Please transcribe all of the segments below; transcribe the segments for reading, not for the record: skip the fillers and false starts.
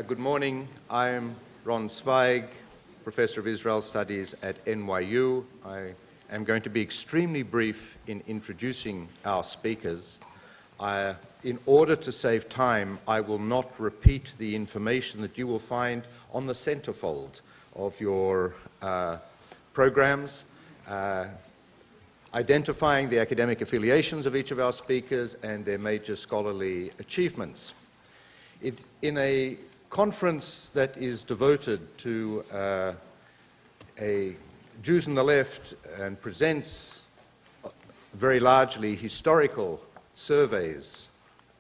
Good morning. I am Ron Zweig, Professor of Israel Studies at NYU. I am going to be extremely brief in introducing our speakers. In order to save time, I will not repeat the information that you will find on the centerfold of your programs, identifying the academic affiliations of each of our speakers and their major scholarly achievements. In a conference that is devoted to Jews on the left and presents very largely historical surveys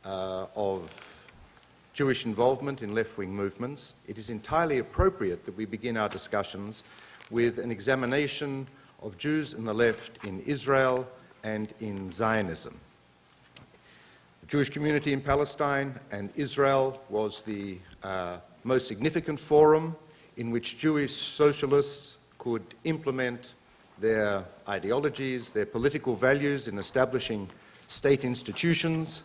of Jewish involvement in left-wing movements, it is entirely appropriate that we begin our discussions with an examination of Jews on the left in Israel and in Zionism. The Jewish community in Palestine and Israel was the most significant forum in which Jewish socialists could implement their ideologies, their political values in establishing state institutions.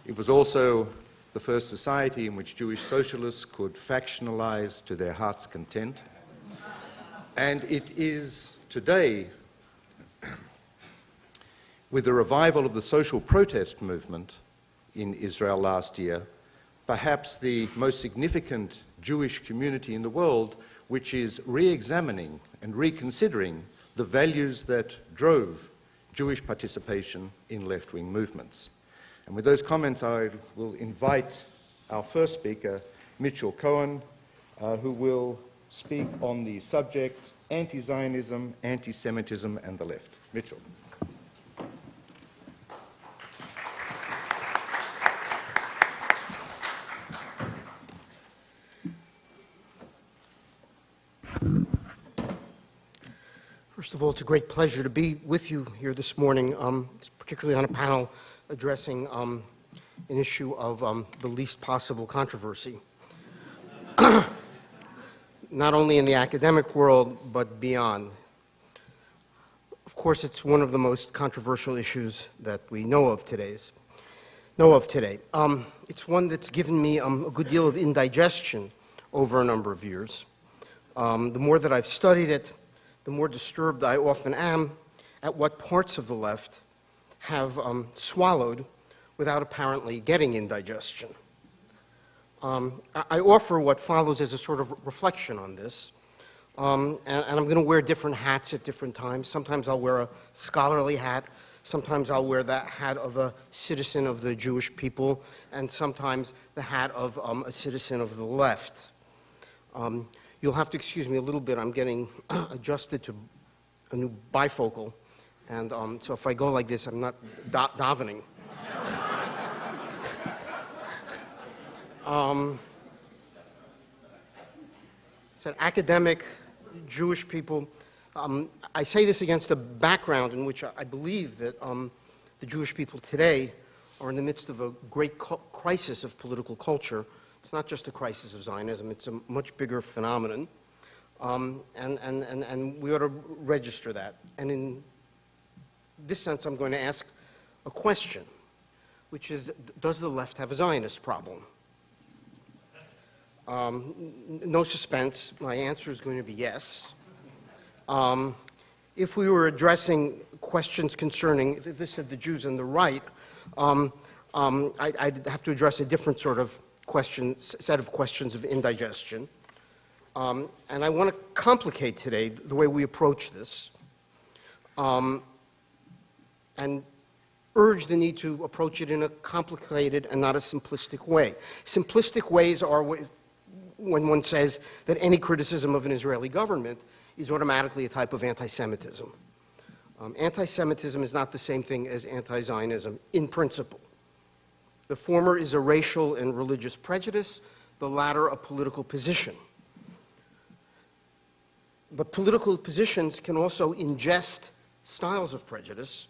It was also the first society in which Jewish socialists could factionalize to their heart's content. And it is today, with the revival of the social protest movement in Israel last year, perhaps the most significant Jewish community in the world which is re-examining and reconsidering the values that drove Jewish participation in left-wing movements. And with those comments, I will invite our first speaker, Mitchell Cohen, who will speak on the subject Anti-Zionism, Anti-Semitism, and the Left. Mitchell. First of all, it's a great pleasure to be with you here this morning, particularly on a panel addressing an issue of the least possible controversy, not only in the academic world, but beyond. Of course, it's one of the most controversial issues that we know of today. It's one that's given me a good deal of indigestion over a number of years. The more that I've studied it, the more disturbed I often am at what parts of the left have swallowed without apparently getting indigestion. I offer what follows as a sort of reflection on this, and I'm going to wear different hats at different times. Sometimes I'll wear a scholarly hat, sometimes I'll wear that hat of a citizen of the Jewish people, and sometimes the hat of a citizen of the left. You'll have to excuse me a little bit. I'm getting adjusted to a new bifocal, and so if I go like this, I'm not davening. It's an academic, Jewish people. I say this against a background in which I believe that the Jewish people today are in the midst of a great crisis of political culture. It's not just a crisis of Zionism, it's a much bigger phenomenon, and we ought to register that. And in this sense, I'm going to ask a question, which is, does the left have a Zionist problem? No suspense, my answer is going to be yes. If we were addressing questions concerning, this said the Jews and the right, I'd have to address a different sort of set of questions of indigestion. And I want to complicate today the way we approach this and urge the need to approach it in a complicated and not a simplistic way. Simplistic ways are when one says that any criticism of an Israeli government is automatically a type of anti-Semitism. Anti-Semitism is not the same thing as anti-Zionism in principle. The former is a racial and religious prejudice, the latter a political position. But political positions can also ingest styles of prejudice,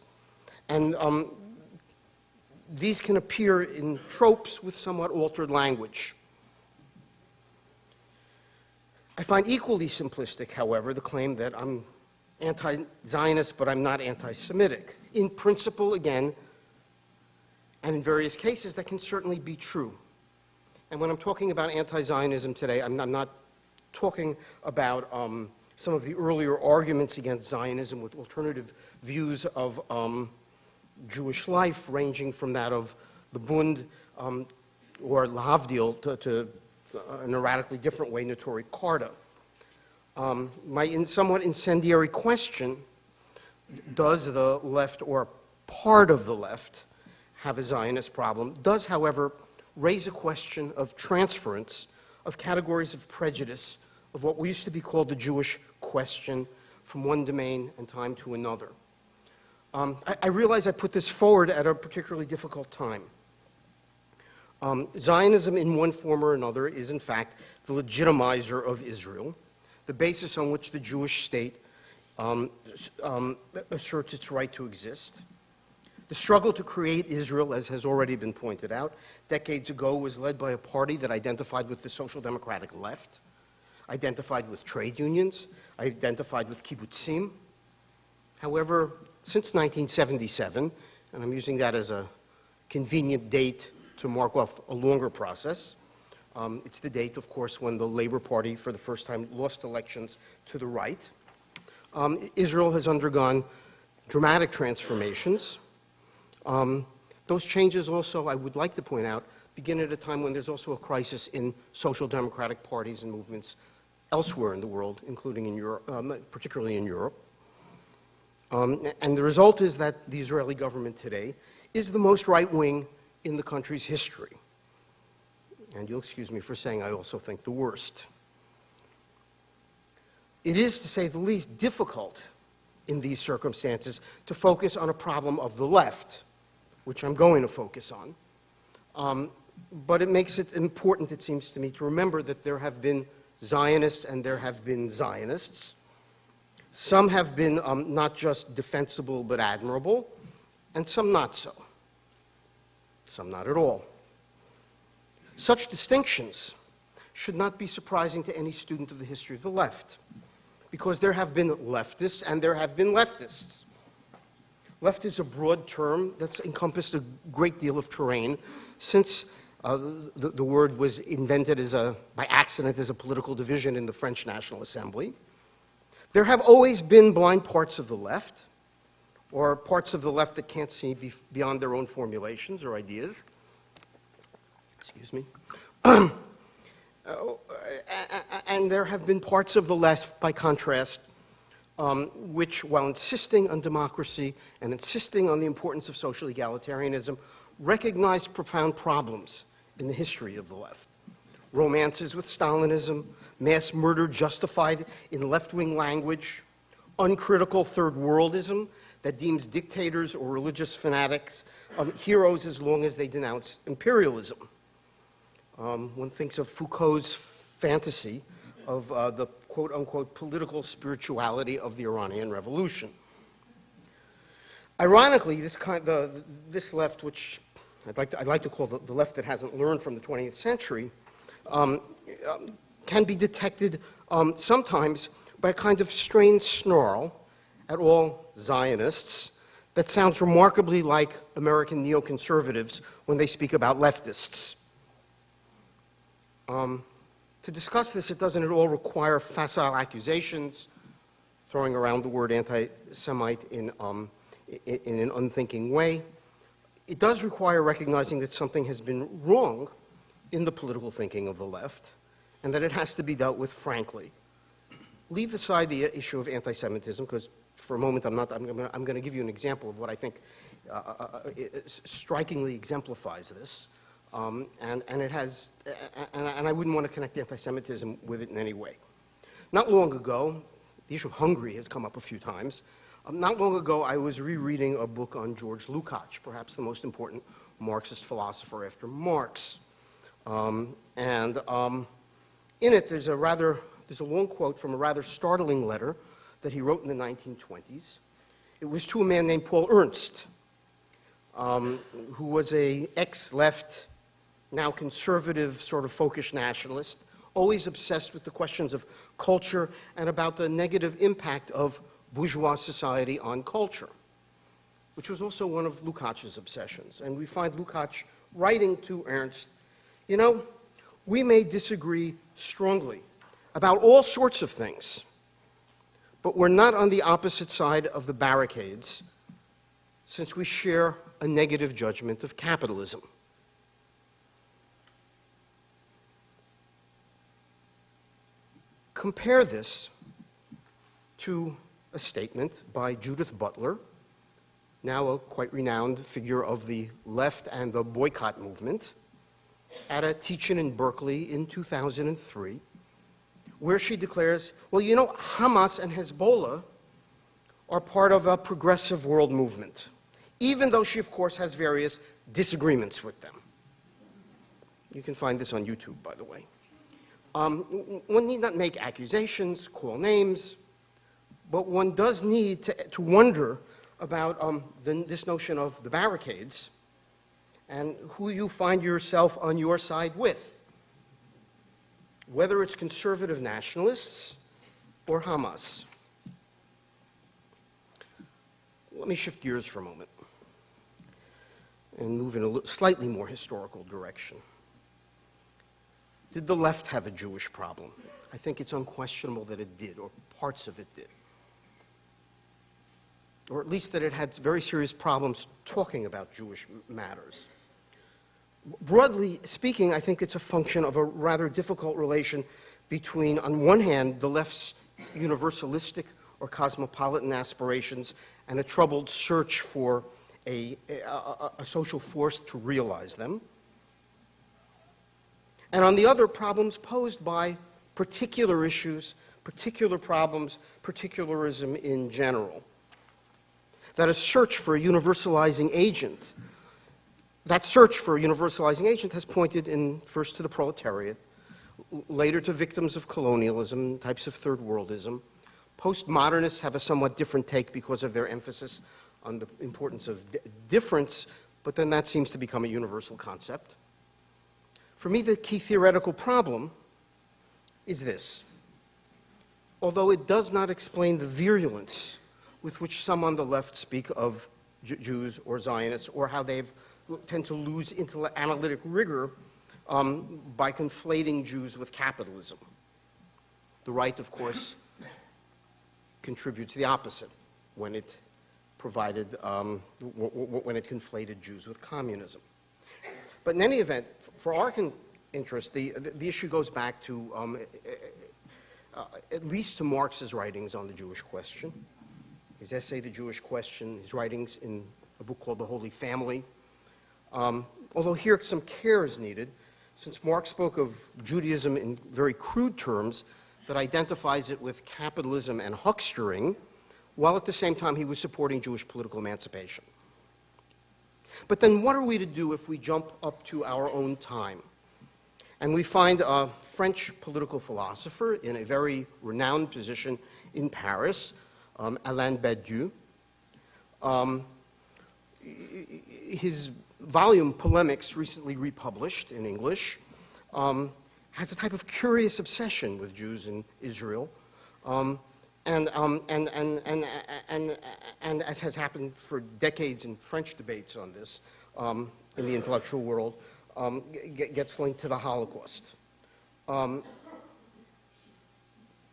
and these can appear in tropes with somewhat altered language. I find equally simplistic, however, the claim that I'm anti-Zionist, but I'm not anti-Semitic. In principle, again, and in various cases, that can certainly be true. And when I'm talking about anti-Zionism today, I'm not talking about some of the earlier arguments against Zionism with alternative views of Jewish life, ranging from that of the Bund or Lahavdil to in a radically different way, Notori Karta. My somewhat incendiary question, does the left or part of the left have a Zionist problem, does, however, raise a question of transference of categories of prejudice of what used to be called the Jewish question from one domain and time to another. I realize I put this forward at a particularly difficult time. Zionism in one form or another is in fact the legitimizer of Israel, the basis on which the Jewish state asserts its right to exist. The struggle to create Israel, as has already been pointed out, decades ago was led by a party that identified with the social democratic left, identified with trade unions, identified with kibbutzim. However, since 1977, and I'm using that as a convenient date to mark off a longer process, it's the date, of course, when the Labor Party for the first time lost elections to the right. Israel has undergone dramatic transformations. Those changes also, I would like to point out, begin at a time when there's also a crisis in social democratic parties and movements elsewhere in the world, including in Europe, particularly in Europe. And the result is that the Israeli government today is the most right-wing in the country's history. And you'll excuse me for saying I also think the worst. It is, to say the least, difficult in these circumstances to focus on a problem of the left, which I'm going to focus on. But it makes it important, it seems to me, to remember that there have been Zionists and there have been Zionists. Some have been not just defensible but admirable, and some not so. Some not at all. Such distinctions should not be surprising to any student of the history of the left, because there have been leftists and there have been leftists. Left is a broad term that's encompassed a great deal of terrain since the word was invented by accident as a political division in the French National Assembly. There have always been blind parts of the left, or parts of the left that can't see beyond their own formulations or ideas. Excuse me. And there have been parts of the left, by contrast, which, while insisting on democracy and insisting on the importance of social egalitarianism, recognize profound problems in the history of the left. Romances with Stalinism, mass murder justified in left-wing language, uncritical third worldism that deems dictators or religious fanatics heroes as long as they denounce imperialism. One thinks of Foucault's fantasy of the quote-unquote political spirituality of the Iranian Revolution. Ironically, this left, which I'd like to call the left that hasn't learned from the 20th century, can be detected sometimes by a kind of strained snarl at all Zionists that sounds remarkably like American neoconservatives when they speak about leftists. To discuss this, it doesn't at all require facile accusations, throwing around the word anti-Semite in an unthinking way. It does require recognizing that something has been wrong in the political thinking of the left, and that it has to be dealt with frankly. Leave aside the issue of anti-Semitism, because for a moment I'm going to give you an example of what I think strikingly exemplifies this. And I wouldn't want to connect anti-Semitism with it in any way. Not long ago, the issue of Hungary has come up a few times. Not long ago, I was rereading a book on George Lukács, perhaps the most important Marxist philosopher after Marx. In it, there's a long quote from a rather startling letter that he wrote in the 1920s. It was to a man named Paul Ernst, who was an ex-left, now conservative, sort of folkish nationalist, always obsessed with the questions of culture and about the negative impact of bourgeois society on culture, which was also one of Lukács' obsessions. And we find Lukács writing to Ernst, you know, We may disagree strongly about all sorts of things, but we're not on the opposite side of the barricades since we share a negative judgment of capitalism. Compare this to a statement by Judith Butler, now a quite renowned figure of the left and the boycott movement, at a teach-in in Berkeley in 2003, where she declares, well, you know, Hamas and Hezbollah are part of a progressive world movement, even though she, of course, has various disagreements with them. You can find this on YouTube, by the way. One need not make accusations, call names, but one does need to wonder about this notion of the barricades and who you find yourself on your side with, whether it's conservative nationalists or Hamas. Let me shift gears for a moment and move in a slightly more historical direction. Did the left have a Jewish problem? I think it's unquestionable that it did, or parts of it did. Or at least that it had very serious problems talking about Jewish matters. Broadly speaking, I think it's a function of a rather difficult relation between, on one hand, the left's universalistic or cosmopolitan aspirations and a troubled search for a social force to realize them, and on the other, problems posed by particular issues, particular problems, particularism in general. That a search for a universalizing agent, that search for a universalizing agent has pointed first to the proletariat, later to victims of colonialism, types of third worldism. Postmodernists have a somewhat different take because of their emphasis on the importance of difference, but then that seems to become a universal concept. For me, the key theoretical problem is this. Although it does not explain the virulence with which some on the left speak of Jews or Zionists, or how they tend to lose analytic rigor by conflating Jews with capitalism. The right, of course, contributes the opposite when it provided, when it conflated Jews with communism. But in any event, for our interest, the issue goes back to at least to Marx's writings on the Jewish question, his essay, The Jewish Question, his writings in a book called The Holy Family. Although here some care is needed, since Marx spoke of Judaism in very crude terms that identifies it with capitalism and huckstering, while at the same time he was supporting Jewish political emancipation. But then what are we to do if we jump up to our own time? And we find a French political philosopher in a very renowned position in Paris, Alain Badiou. His volume, Polemics, recently republished in English, has a type of curious obsession with Jews in Israel, and as has happened for decades in French debates on this in the intellectual world, gets linked to the Holocaust.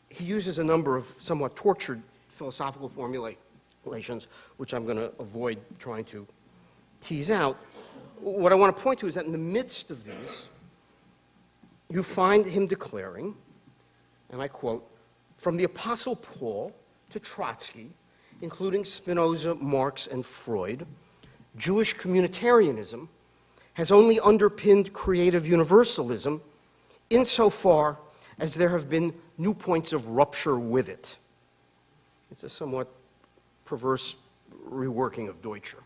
He uses a number of somewhat tortured philosophical formulations, which I'm going to avoid trying to tease out. What I want to point to is that in the midst of these, you find him declaring, and I quote, "From the Apostle Paul to Trotsky, including Spinoza, Marx, and Freud, Jewish communitarianism has only underpinned creative universalism insofar as there have been new points of rupture with it." It's a somewhat perverse reworking of Deutscher.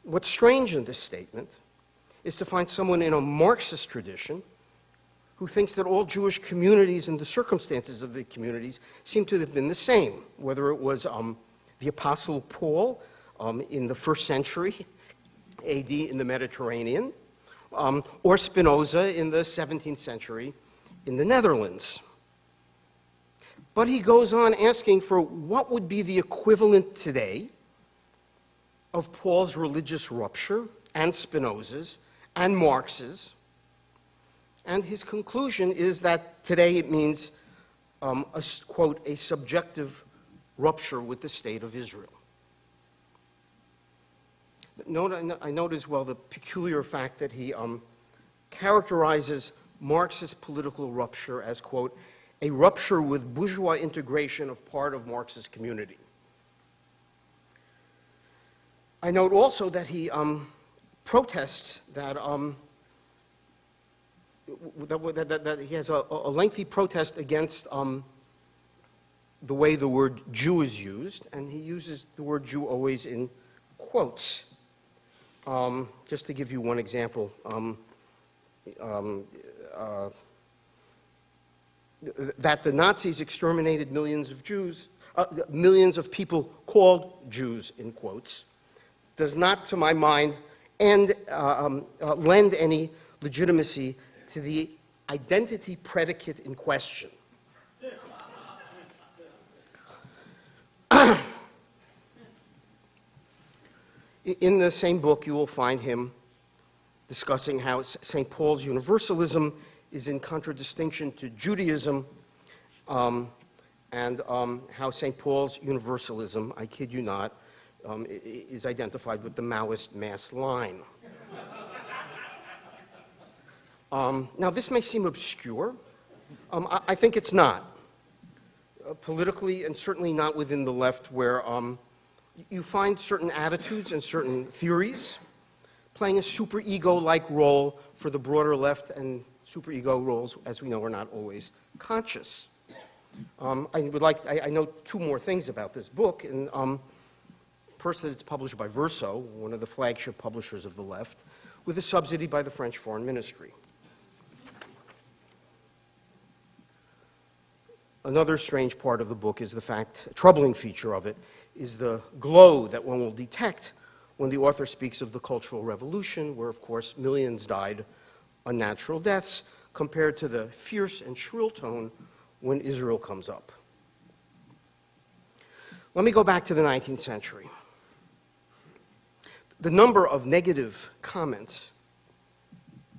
What's strange in this statement is to find someone in a Marxist tradition who thinks that all Jewish communities and the circumstances of the communities seem to have been the same, whether it was the Apostle Paul in the 1st century AD in the Mediterranean, or Spinoza in the 17th century in the Netherlands. But he goes on asking for what would be the equivalent today of Paul's religious rupture and Spinoza's and Marx's And his conclusion is that today it means, quote, a subjective rupture with the state of Israel. I note as well the peculiar fact that he characterizes Marxist political rupture as, quote, a rupture with bourgeois integration of part of Marxist community. I note also that he protests that, that he has a lengthy protest against the way the word Jew is used, and he uses the word Jew always in quotes. Just to give you one example, that the Nazis exterminated millions of Jews, millions of people called Jews, in quotes, does not, to my mind, lend any legitimacy to the identity predicate in question. In the same book, you will find him discussing how St. Paul's universalism is in contradistinction to Judaism, and how St. Paul's universalism, I kid you not, is identified with the Maoist mass line. Now, this may seem obscure. I think it's not. Politically, and certainly not within the left, where you find certain attitudes and certain theories playing a superego-like role for the broader left, and superego roles, as we know, are not always conscious. I know two more things about this book. And first, that it's published by Verso, one of the flagship publishers of the left, with a subsidy by the French Foreign Ministry. Another strange part of the book is the fact, a troubling feature of it, is the glow that one will detect when the author speaks of the Cultural Revolution, where, of course, millions died unnatural deaths, compared to the fierce and shrill tone when Israel comes up. Let me go back to the 19th century. The number of negative comments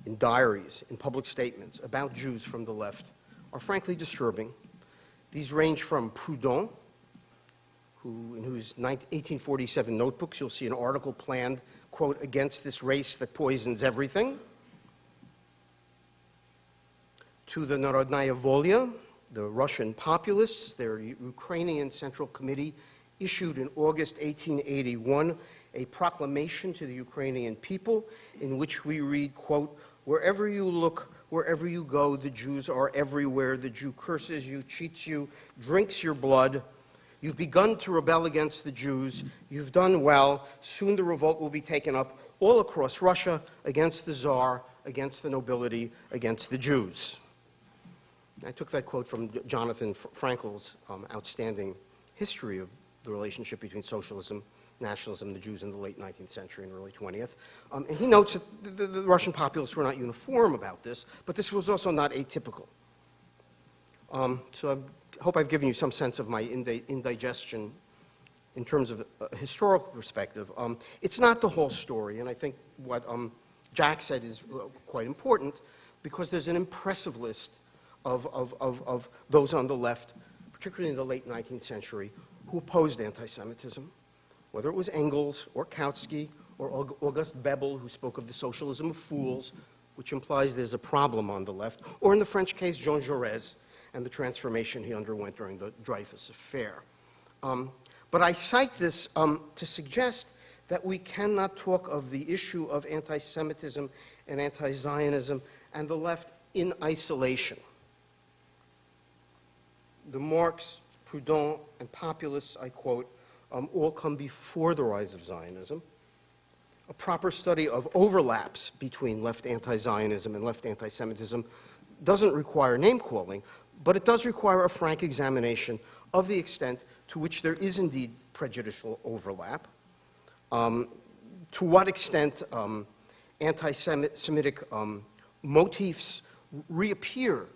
in diaries, in public statements about Jews from the left are frankly disturbing. These range from Proudhon, in whose 1847 notebooks you'll see an article planned, quote, against this race that poisons everything, to the Narodnaya Volya, the Russian populists. Their Ukrainian Central Committee issued in August 1881 a proclamation to the Ukrainian people in which we read, quote, wherever you look, wherever you go, the Jews are everywhere. The Jew curses you, cheats you, drinks your blood. You've begun to rebel against the Jews. You've done well. Soon the revolt will be taken up all across Russia against the Tsar, against the nobility, against the Jews. I took that quote from Jonathan Frankel's outstanding history of the relationship between socialism, nationalism, and the Jews in the late 19th century and early 20th. And he notes that the Russian populists were not uniform about this, but this was also not atypical. So I hope I've given you some sense of my indigestion in terms of a historical perspective. It's not the whole story, and I think what Jack said is quite important, because there's an impressive list of those on the left, particularly in the late 19th century, who opposed anti-Semitism, whether it was Engels or Kautsky or August Bebel, who spoke of the socialism of fools, which implies there's a problem on the left, or in the French case, Jean Jaurès and the transformation he underwent during the Dreyfus Affair. But I cite this to suggest that we cannot talk of the issue of anti-Semitism and anti-Zionism and the left in isolation. The Marx, Proudhon, and populists, I quote, all come before the rise of Zionism. A proper study of overlaps between left anti-Zionism and left anti-Semitism doesn't require name-calling, but it does require a frank examination of the extent to which there is indeed prejudicial overlap, to what extent anti-Semitic motifs reappear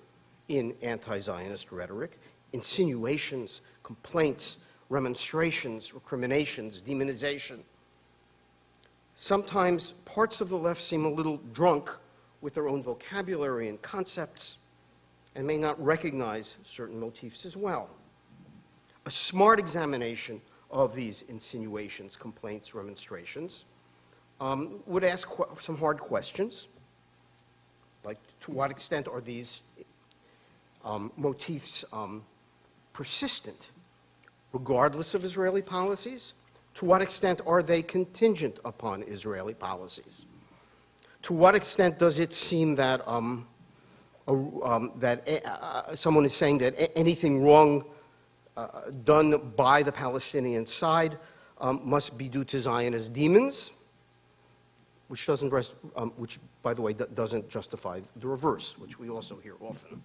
in anti-Zionist rhetoric, insinuations, complaints, remonstrations, recriminations, demonization. Sometimes parts of the left seem a little drunk with their own vocabulary and concepts and may not recognize certain motifs as well. A smart examination of these insinuations, complaints, remonstrations would ask some hard questions, like to what extent are these motifs persistent, regardless of Israeli policies? To what extent are they contingent upon Israeli policies? To what extent does it seem that, someone is saying that anything wrong done by the Palestinian side must be due to Zionist demons, which, which by the way, doesn't justify the reverse, which we also hear often.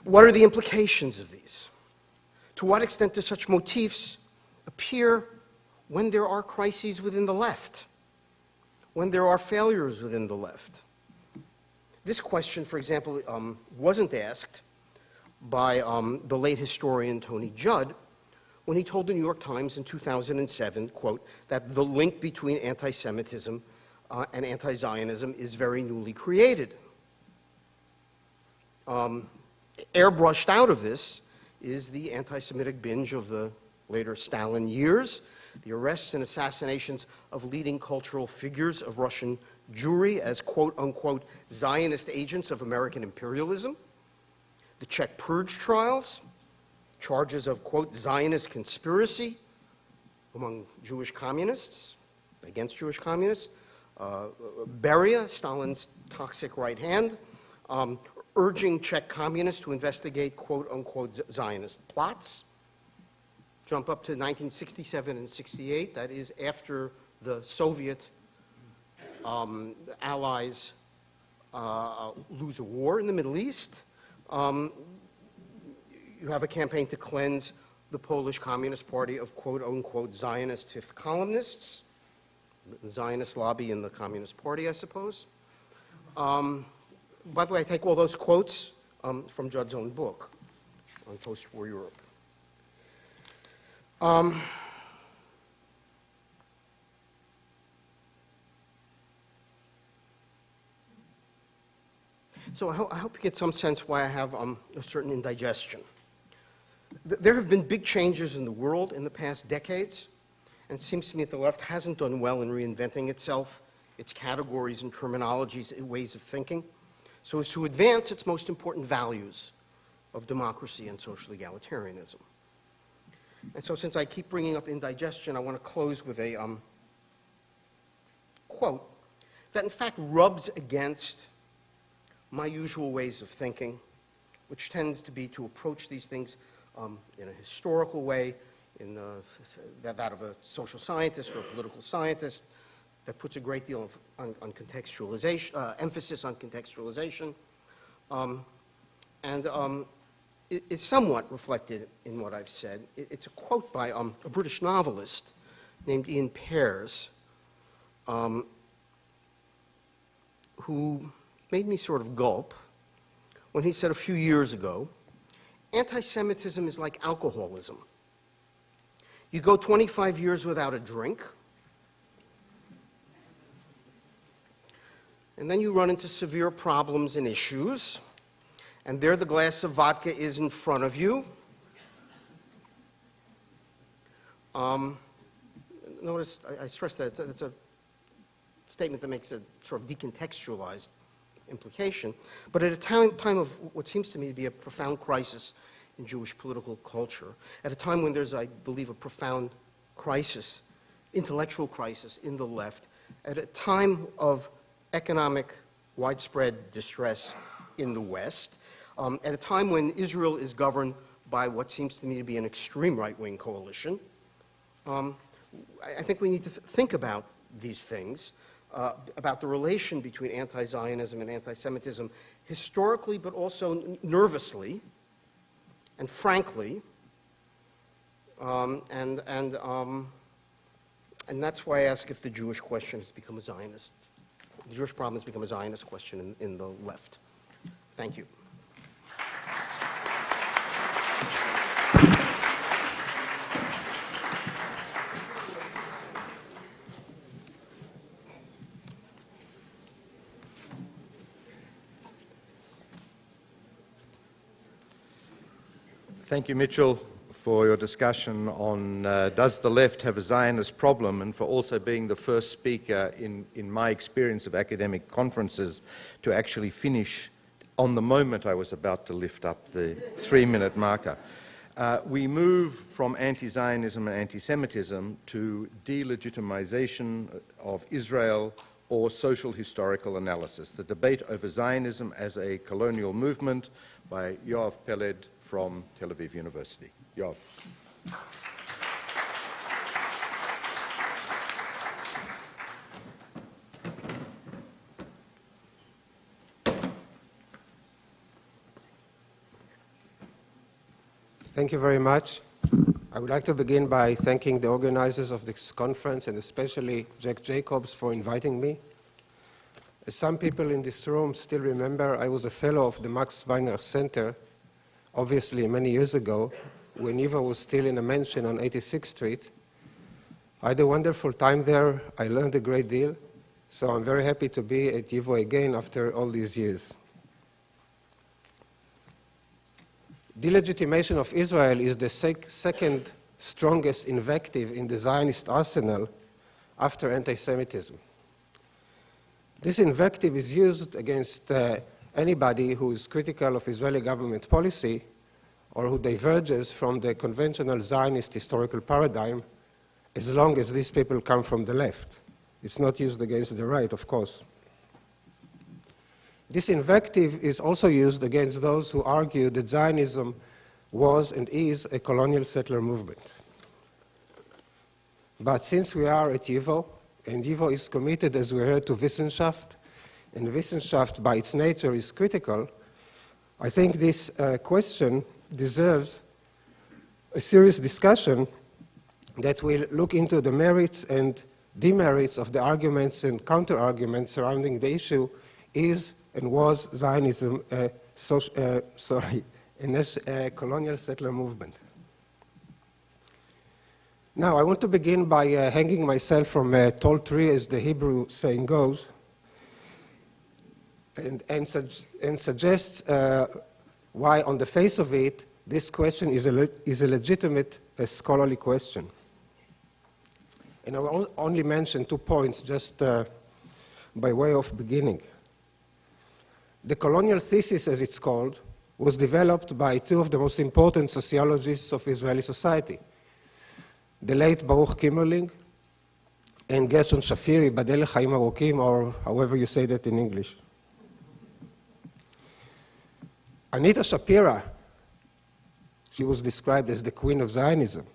What are the implications of these? To what extent do such motifs appear when there are crises within the left, when there are failures within the left? This question, for example, wasn't asked by the late historian Tony Judd when he told the New York Times in 2007, quote, that the link between anti-Semitism and anti-Zionism is very newly created. Airbrushed out of this is the anti-Semitic binge of the later Stalin years, the arrests and assassinations of leading cultural figures of Russian Jewry as quote-unquote Zionist agents of American imperialism, the Czech purge trials, charges of quote Zionist conspiracy among Jewish communists, against Jewish communists, Beria, Stalin's toxic right hand, urging Czech communists to investigate quote-unquote Zionist plots. Jump up to 1967 and 68, that is after the Soviet allies lose a war in the Middle East. You have a campaign to cleanse the Polish Communist Party of quote-unquote Zionist fifth columnists, the Zionist lobby in the Communist Party, I suppose. By the way, I take all those quotes from Judd's own book on post-war Europe. So I hope you get some sense why I have a certain indigestion. There have been big changes in the world in the past decades, and it seems to me that the left hasn't done well in reinventing itself, its categories and terminologies, ways of thinking, so as to advance its most important values of democracy and social egalitarianism. And so since I keep bringing up indigestion, I want to close with a quote that in fact rubs against my usual ways of thinking, which tends to be to approach these things in a historical way, in that of a social scientist or a political scientist, that puts a great deal of on contextualization, emphasis on contextualization, and it is somewhat reflected in what I've said. It's a quote by a British novelist named Ian Pears, who made me sort of gulp when he said a few years ago, anti-Semitism is like alcoholism. You go 25 years without a drink, and then you run into severe problems and issues, and there the glass of vodka is in front of you. Notice I stress that it's a statement that makes a sort of decontextualized implication, but at a time of what seems to me to be a profound crisis in Jewish political culture, at a time when there's, I believe, a profound crisis, intellectual crisis in the left, at a time of economic widespread distress in the West, at a time when Israel is governed by what seems to me to be an extreme right-wing coalition, I think we need to think about these things, about the relation between anti-Zionism and anti-Semitism historically, but also nervously and frankly, and that's why I ask if the Jewish question has become a Zionist, the Jewish problem has become a Zionist question in the left. Thank you. Thank you, Mitchell, for your discussion on does the left have a Zionist problem, and for also being the first speaker in my experience of academic conferences to actually finish on the moment I was about to lift up the 3-minute marker. We move from anti-Zionism and anti-Semitism to delegitimization of Israel or social historical analysis, the debate over Zionism as a colonial movement by Yoav Peled from Tel Aviv University. Yoav. Thank you very much. I would like to begin by thanking the organizers of this conference and especially Jack Jacobs for inviting me. As some people in this room still remember, I was a fellow of the Max Weiner Center, obviously many years ago, when YIVO was still in a mansion on 86th Street. I had a wonderful time there. I learned a great deal, so I'm very happy to be at YIVO again after all these years. Delegitimation of Israel is the second strongest invective in the Zionist arsenal after anti-Semitism. This invective is used against anybody who is critical of Israeli government policy or who diverges from the conventional Zionist historical paradigm, as long as these people come from the left. It's not used against the right, of course. This invective is also used against those who argue that Zionism was and is a colonial settler movement. But since we are at YIVO, and YIVO is committed, as we heard, to Wissenschaft, and Wissenschaft by its nature is critical, I think this question deserves a serious discussion that will look into the merits and demerits of the arguments and counter-arguments surrounding the issue, is and was Zionism a colonial settler movement. Now, I want to begin by hanging myself from a tall tree, as the Hebrew saying goes, and suggest why, on the face of it, this question is a legitimate scholarly question. And I will only mention 2 points just by way of beginning. The colonial thesis, as it's called, was developed by 2 of the most important sociologists of Israeli society, the late Baruch Kimmerling and Gershon Shafiri, Badel Chaim Arokim, or however you say that in English. Anita Shapira, she was described as the queen of Zionism.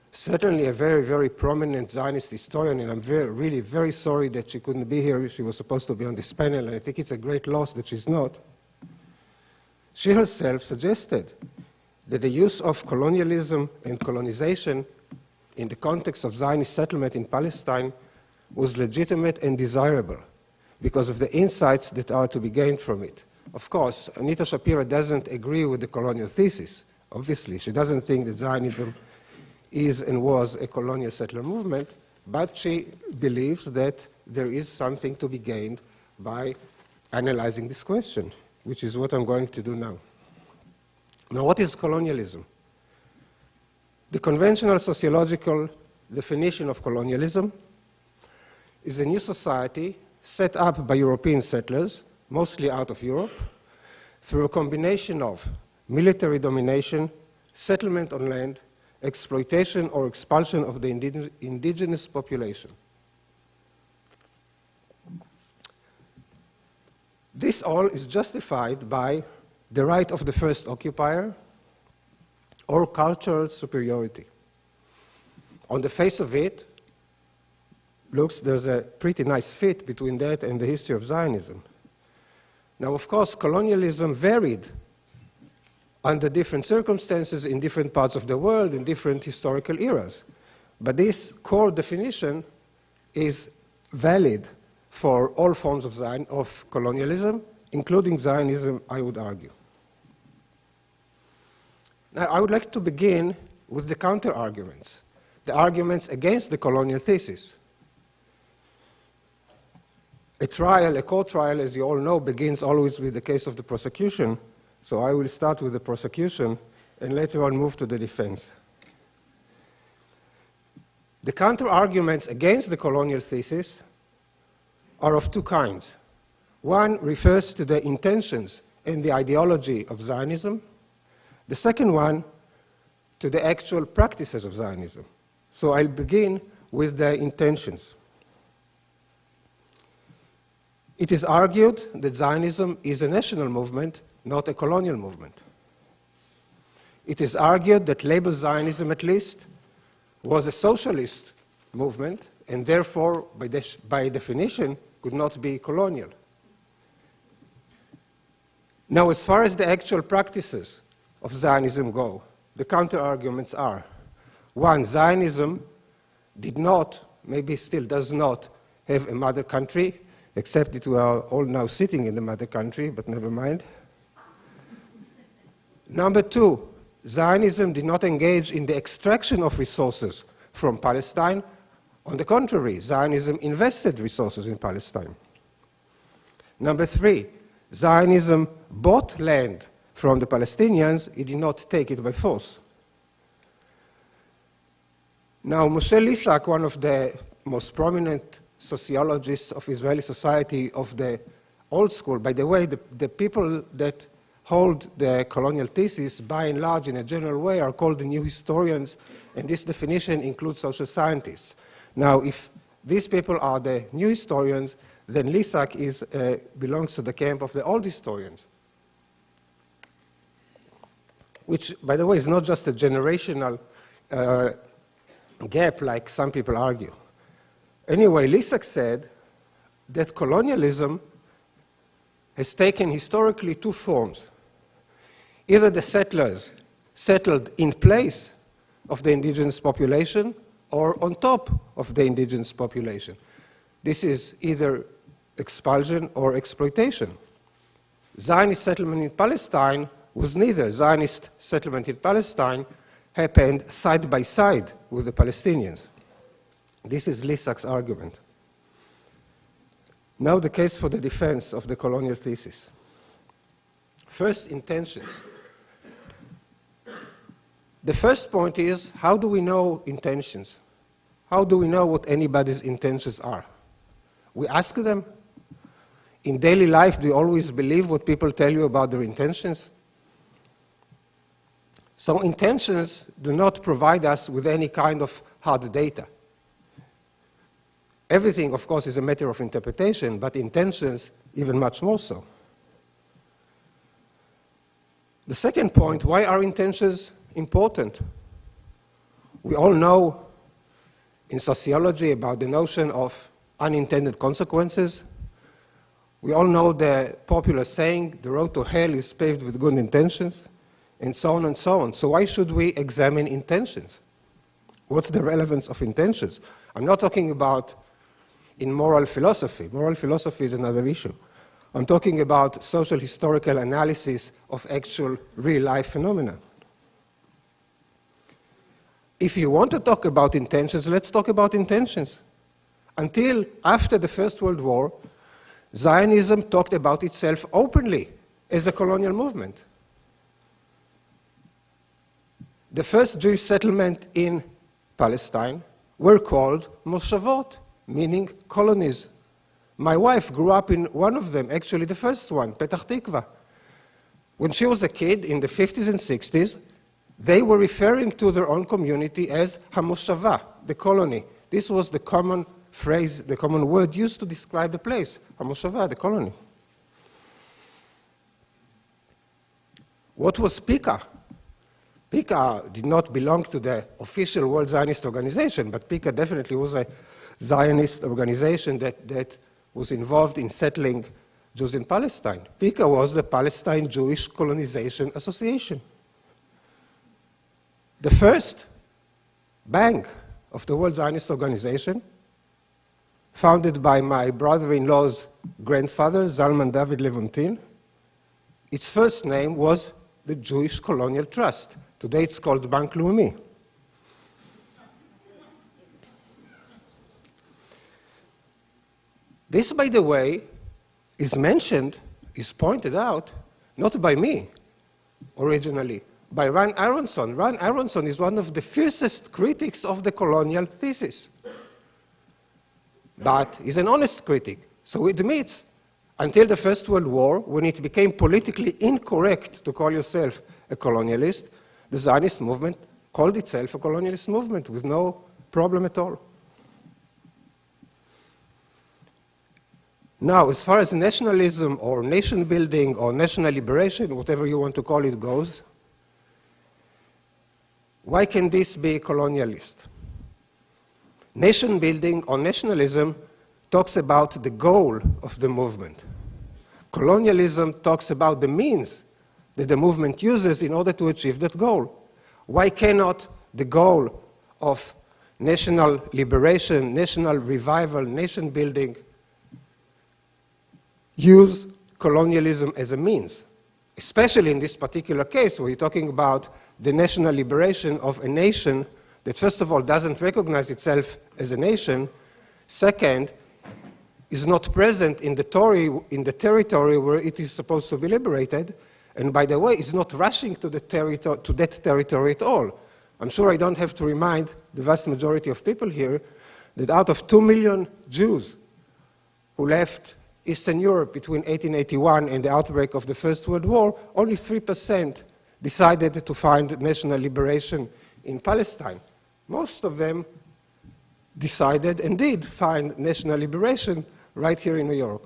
Certainly a very, very prominent Zionist historian, and I'm really very sorry that she couldn't be here. She was supposed to be on this panel, and I think it's a great loss that she's not. She herself suggested that the use of colonialism and colonization in the context of Zionist settlement in Palestine was legitimate and desirable because of the insights that are to be gained from it. Of course, Anita Shapira doesn't agree with the colonial thesis. Obviously, she doesn't think that Zionism is and was a colonial settler movement, but she believes that there is something to be gained by analyzing this question, which is what I'm going to do now. Now, what is colonialism? The conventional sociological definition of colonialism is a new society set up by European settlers, mostly out of Europe, through a combination of military domination, settlement on land, exploitation or expulsion of the indigenous population. This all is justified by the right of the first occupier or cultural superiority. On the face of it, there's a pretty nice fit between that and the history of Zionism. Now, of course, colonialism varied under different circumstances in different parts of the world in different historical eras. But this core definition is valid for all forms of colonialism, including Zionism, I would argue. Now, I would like to begin with the counter-arguments, the arguments against the colonial thesis. A court trial, as you all know, begins always with the case of the prosecution. So I will start with the prosecution and later on move to the defense. The counter-arguments against the colonial thesis are of two kinds. One refers to the intentions and the ideology of Zionism. The second one to the actual practices of Zionism. So I'll begin with the intentions. It is argued that Zionism is a national movement, not a colonial movement. It is argued that labor Zionism, at least, was a socialist movement, and therefore, by definition, could not be colonial. Now, as far as the actual practices of Zionism go, the counter-arguments are, one, Zionism did not, maybe still does not, have a mother country, except that we are all now sitting in the mother country, but never mind. Number two, Zionism did not engage in the extraction of resources from Palestine. On the contrary, Zionism invested resources in Palestine. Number three, Zionism bought land from the Palestinians. It did not take it by force. Now, Moshe Lisak, one of the most prominent sociologists of Israeli society of the old school, by the way, the people that hold the colonial thesis, by and large, in a general way, are called the new historians, and this definition includes social scientists. Now, if these people are the new historians, then Lisak belongs to the camp of the old historians, which, by the way, is not just a generational gap like some people argue. Anyway, Lisak said that colonialism has taken historically two forms. Either the settlers settled in place of the indigenous population or on top of the indigenous population. This is either expulsion or exploitation. Zionist settlement in Palestine was neither. Zionist settlement in Palestine happened side by side with the Palestinians. This is Lisak's argument. Now the case for the defense of the colonial thesis. First, intentions. The first point is, how do we know intentions? How do we know what anybody's intentions are? We ask them. In daily life, do you always believe what people tell you about their intentions? So intentions do not provide us with any kind of hard data. Everything, of course, is a matter of interpretation, but intentions even much more so. The second point, why are intentions important? We all know in sociology about the notion of unintended consequences. We all know the popular saying, the road to hell is paved with good intentions, and so on and so on. So why should we examine intentions? What's the relevance of intentions? I'm not talking about in moral philosophy. Moral philosophy is another issue. I'm talking about social historical analysis of actual real-life phenomena. If you want to talk about intentions, let's talk about intentions. Until after the First World War, Zionism talked about itself openly as a colonial movement. The first Jewish settlement in Palestine were called Moshavot, meaning colonies. My wife grew up in one of them, actually the first one, Petach Tikva. When she was a kid in the 50s and 60s, they were referring to their own community as Hamoshava, the colony. This was the common phrase, the common word used to describe the place, Hamoshava, the colony. What was PICA? PICA did not belong to the official World Zionist Organization, but PICA definitely was a Zionist organization that was involved in settling Jews in Palestine. PICA was the Palestine Jewish Colonization Association. The first bank of the World Zionist Organization, founded by my brother-in-law's grandfather, Zalman David Levontin, its first name was the Jewish Colonial Trust. Today it's called Bank Leumi. This, by the way, is mentioned, is pointed out, not by me originally, by Ron Aronson. Ron Aronson is one of the fiercest critics of the colonial thesis. But he's an honest critic, so he admits, until the First World War, when it became politically incorrect to call yourself a colonialist, the Zionist movement called itself a colonialist movement with no problem at all. Now, as far as nationalism or nation building or national liberation, whatever you want to call it, goes, why can this be colonialist? Nation building or nationalism talks about the goal of the movement. Colonialism talks about the means that the movement uses in order to achieve that goal. Why cannot the goal of national liberation, national revival, nation building use colonialism as a means? Especially in this particular case where you're talking about the national liberation of a nation that, first of all, doesn't recognize itself as a nation, second, is not present in the territory where it is supposed to be liberated, and by the way, is not rushing to that territory at all. I'm sure I don't have to remind the vast majority of people here that out of 2 million Jews who left Eastern Europe between 1881 and the outbreak of the First World War, only 3% decided to find national liberation in Palestine. Most of them decided and did find national liberation right here in New York.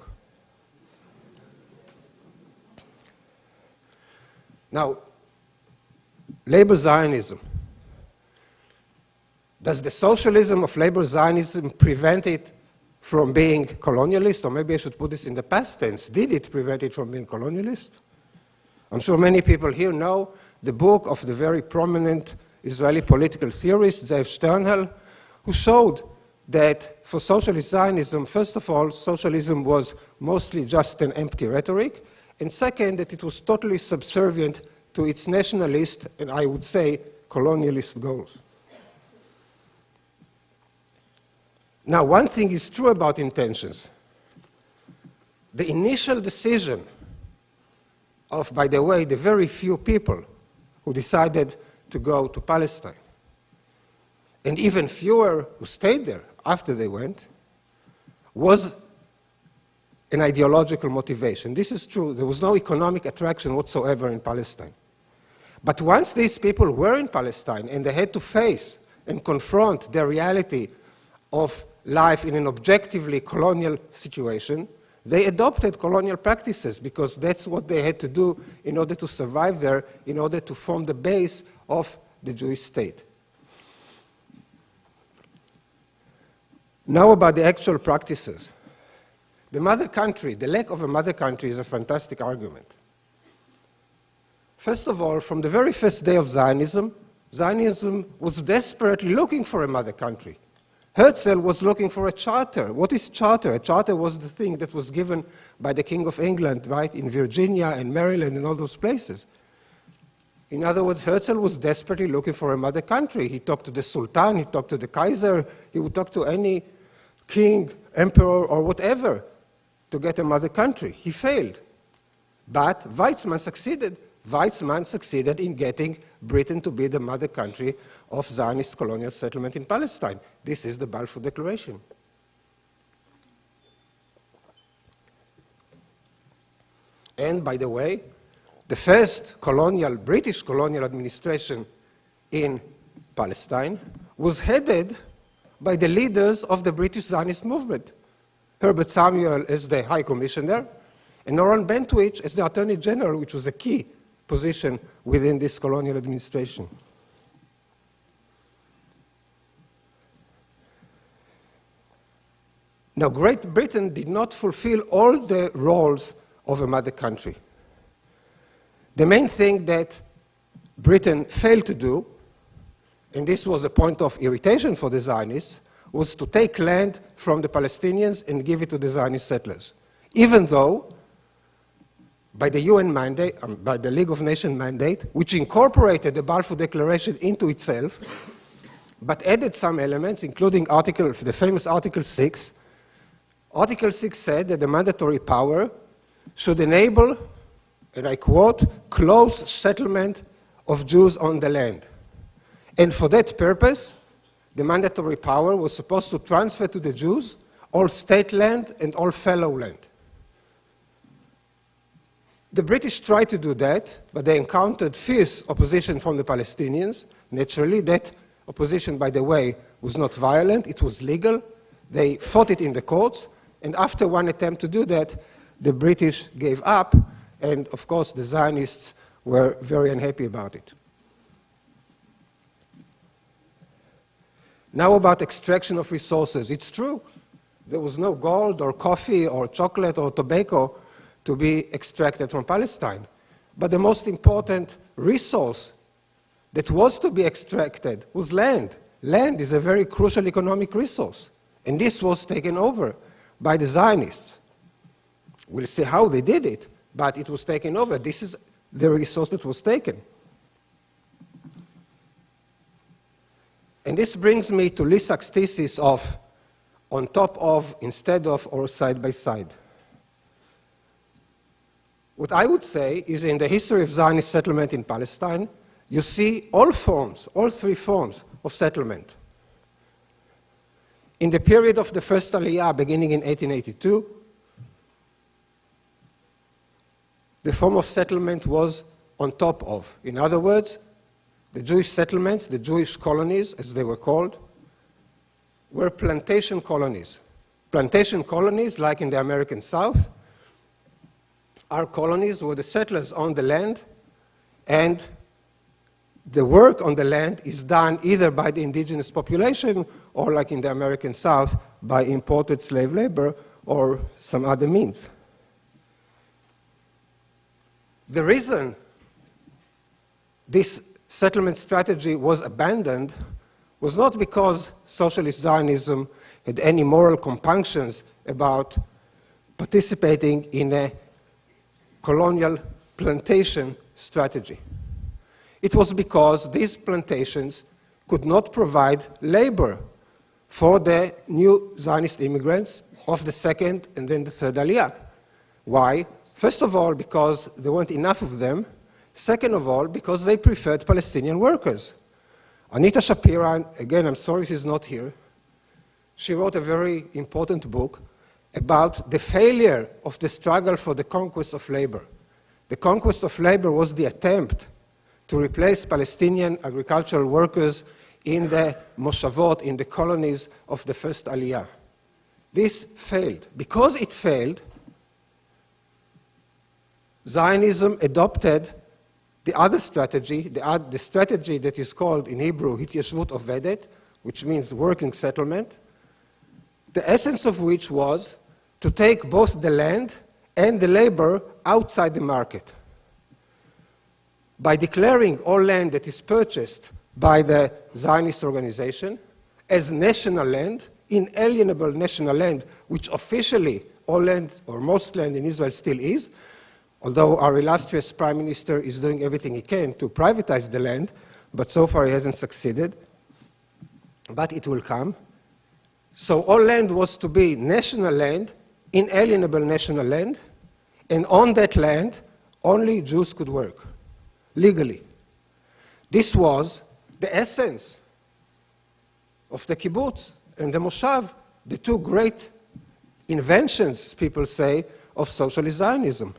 Now, labor Zionism. Does the socialism of labor Zionism prevent it from being colonialist? Or maybe I should put this in the past tense. Did it prevent it from being colonialist? I'm sure many people here know the book of the very prominent Israeli political theorist, Zev Sternhell, who showed that for socialist Zionism, first of all, socialism was mostly just an empty rhetoric, and second, that it was totally subservient to its nationalist, and I would say, colonialist goals. Now, one thing is true about intentions. The initial decision of, by the way, the very few people who decided to go to Palestine, and even fewer who stayed there after they went, was an ideological motivation. This is true. There was no economic attraction whatsoever in Palestine. But once these people were in Palestine and they had to face and confront the reality of life in an objectively colonial situation, they adopted colonial practices because that's what they had to do in order to survive there, in order to form the base of the Jewish state. Now about the actual practices. The mother country, the lack of a mother country is a fantastic argument. First of all, from the very first day of Zionism, Zionism was desperately looking for a mother country. Herzl was looking for a charter. What is charter? A charter was the thing that was given by the King of England, right, in Virginia and Maryland and all those places. In other words, Herzl was desperately looking for a mother country. He talked to the Sultan, he talked to the Kaiser, he would talk to any king, emperor, or whatever to get a mother country. He failed. But Weizmann succeeded. Weizmann succeeded in getting Britain to be the mother country of Zionist colonial settlement in Palestine. This is the Balfour Declaration. And by the way, the first British colonial administration in Palestine was headed by the leaders of the British Zionist movement. Herbert Samuel as the High Commissioner, and Oran Bentwich as the Attorney General, which was a key position within this colonial administration. Now, Great Britain did not fulfill all the roles of a mother country. The main thing that Britain failed to do, and this was a point of irritation for the Zionists, was to take land from the Palestinians and give it to the Zionist settlers. Even though, by the UN mandate, by the League of Nations mandate, which incorporated the Balfour Declaration into itself, but added some elements, including the famous Article 6. Article 6 said that the mandatory power should enable, and I quote, close settlement of Jews on the land. And for that purpose, the mandatory power was supposed to transfer to the Jews all state land and all fellow land. The British tried to do that, but they encountered fierce opposition from the Palestinians. Naturally, that opposition, by the way, was not violent, it was legal. They fought it in the courts, and after one attempt to do that, the British gave up, and of course the Zionists were very unhappy about it. Now about extraction of resources. It's true, there was no gold or coffee or chocolate or tobacco to be extracted from Palestine. But the most important resource that was to be extracted was land. Land is a very crucial economic resource, and this was taken over by the Zionists. We'll see how they did it, but it was taken over. This is the resource that was taken. And this brings me to Lissak's thesis of on top of, instead of, or side by side. What I would say is in the history of Zionist settlement in Palestine, you see all forms, all three forms of settlement. In the period of the first Aliyah, beginning in 1882, the form of settlement was on top of. In other words, the Jewish settlements, the Jewish colonies, as they were called, were plantation colonies. Plantation colonies, like in the American South, are colonies where the settlers own the land, and the work on the land is done either by the indigenous population or, like in the American South, by imported slave labor or some other means. The reason this settlement strategy was abandoned was not because Socialist Zionism had any moral compunctions about participating in a colonial plantation strategy. It was because these plantations could not provide labor for the new Zionist immigrants of the second and then the third Aliyah. Why? First of all, because there weren't enough of them. Second of all, because they preferred Palestinian workers. Anita Shapira, again, I'm sorry she's not here, she wrote a very important book about the failure of the struggle for the conquest of labor. The conquest of labor was the attempt to replace Palestinian agricultural workers in the moshavot, in the colonies of the first Aliyah. This failed. Because it failed, Zionism adopted the other strategy, the strategy that is called in Hebrew Histadrut Ovedet, which means working settlement, the essence of which was to take both the land and the labor outside the market. By declaring all land that is purchased by the Zionist organization as national land, inalienable national land, which officially all land or most land in Israel still is, although our illustrious prime minister is doing everything he can to privatize the land, but so far he hasn't succeeded, but it will come. So all land was to be national land, inalienable national land, and on that land only Jews could work, legally. This was the essence of the kibbutz and the moshav, the two great inventions, people say, of Socialist Zionism.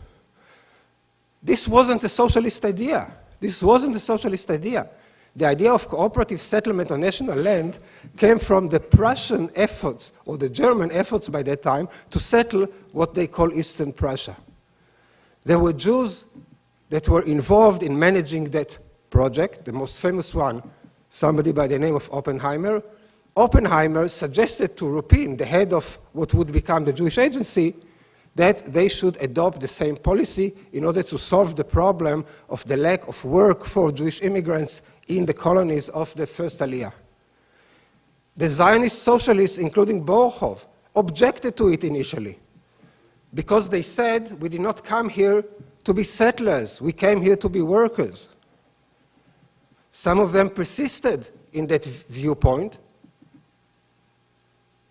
This wasn't a socialist idea. This wasn't a socialist idea. The idea of cooperative settlement on national land came from the Prussian efforts, or the German efforts by that time, to settle what they call Eastern Prussia. There were Jews that were involved in managing that project, the most famous one, somebody by the name of Oppenheimer. Oppenheimer suggested to Rupin, the head of what would become the Jewish Agency, that they should adopt the same policy in order to solve the problem of the lack of work for Jewish immigrants in the colonies of the first Aliyah. The Zionist socialists, including Borchov, objected to it initially because they said, we did not come here to be settlers, we came here to be workers. Some of them persisted in that viewpoint,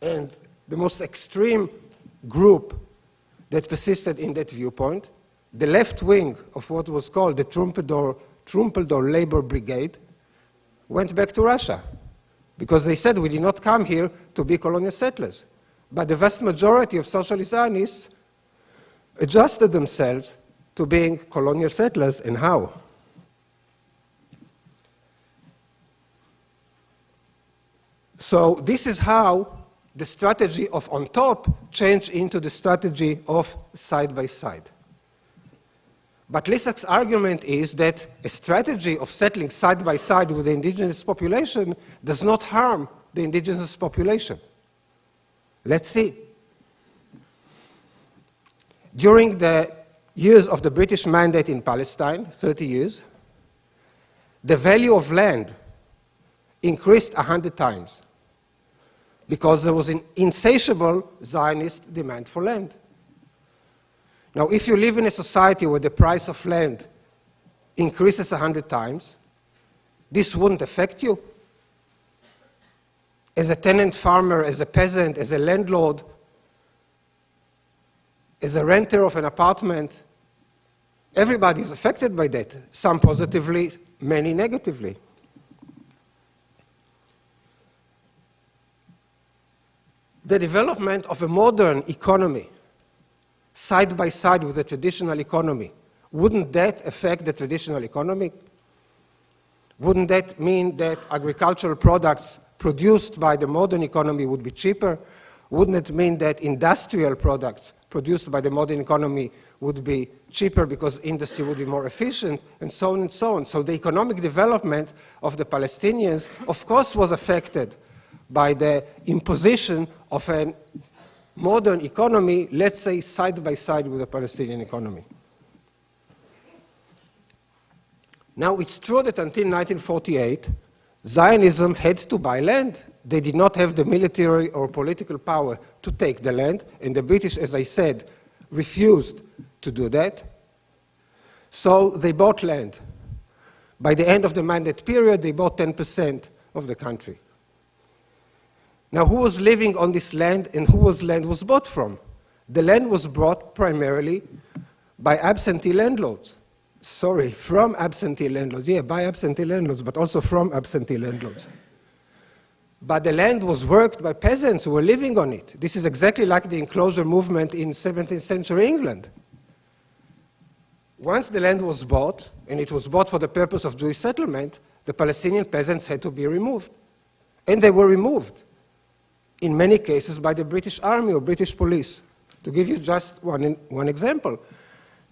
and the most extreme group that persisted in that viewpoint, the left wing of what was called the Trumpeter Trumpeldor labor brigade went back to Russia because they said we did not come here to be colonial settlers. But the vast majority of socialist Zionists adjusted themselves to being colonial settlers, and how? So this is how the strategy of on top changed into the strategy of side by side. But Lissak's argument is that a strategy of settling side by side with the indigenous population does not harm the indigenous population. Let's see. During the years of the British mandate in Palestine, 30 years, the value of land increased 100 times because there was an insatiable Zionist demand for land. Now, if you live in a society where the price of land increases 100 times, this wouldn't affect you. As a tenant farmer, as a peasant, as a landlord, as a renter of an apartment, everybody is affected by that, some positively, many negatively. The development of a modern economy, side by side with the traditional economy, wouldn't that affect the traditional economy? Wouldn't that mean that agricultural products produced by the modern economy would be cheaper? Wouldn't it mean that industrial products produced by the modern economy would be cheaper because industry would be more efficient, and so on and so on? So the economic development of the Palestinians, of course, was affected by the imposition of a modern economy, let's say, side by side with the Palestinian economy. Now, it's true that until 1948, Zionism had to buy land. They did not have the military or political power to take the land, and the British, as I said, refused to do that. So they bought land. By the end of the mandate period, they bought 10% of the country. Now, who was living on this land and whose land was bought from? The land was bought primarily by absentee landlords. Sorry, from absentee landlords. Yeah, by absentee landlords, but also from absentee landlords. But the land was worked by peasants who were living on it. This is exactly like the enclosure movement in 17th century England. Once the land was bought, and it was bought for the purpose of Jewish settlement, the Palestinian peasants had to be removed. And they were removed, in many cases, by the British Army or British police. To give you just one example,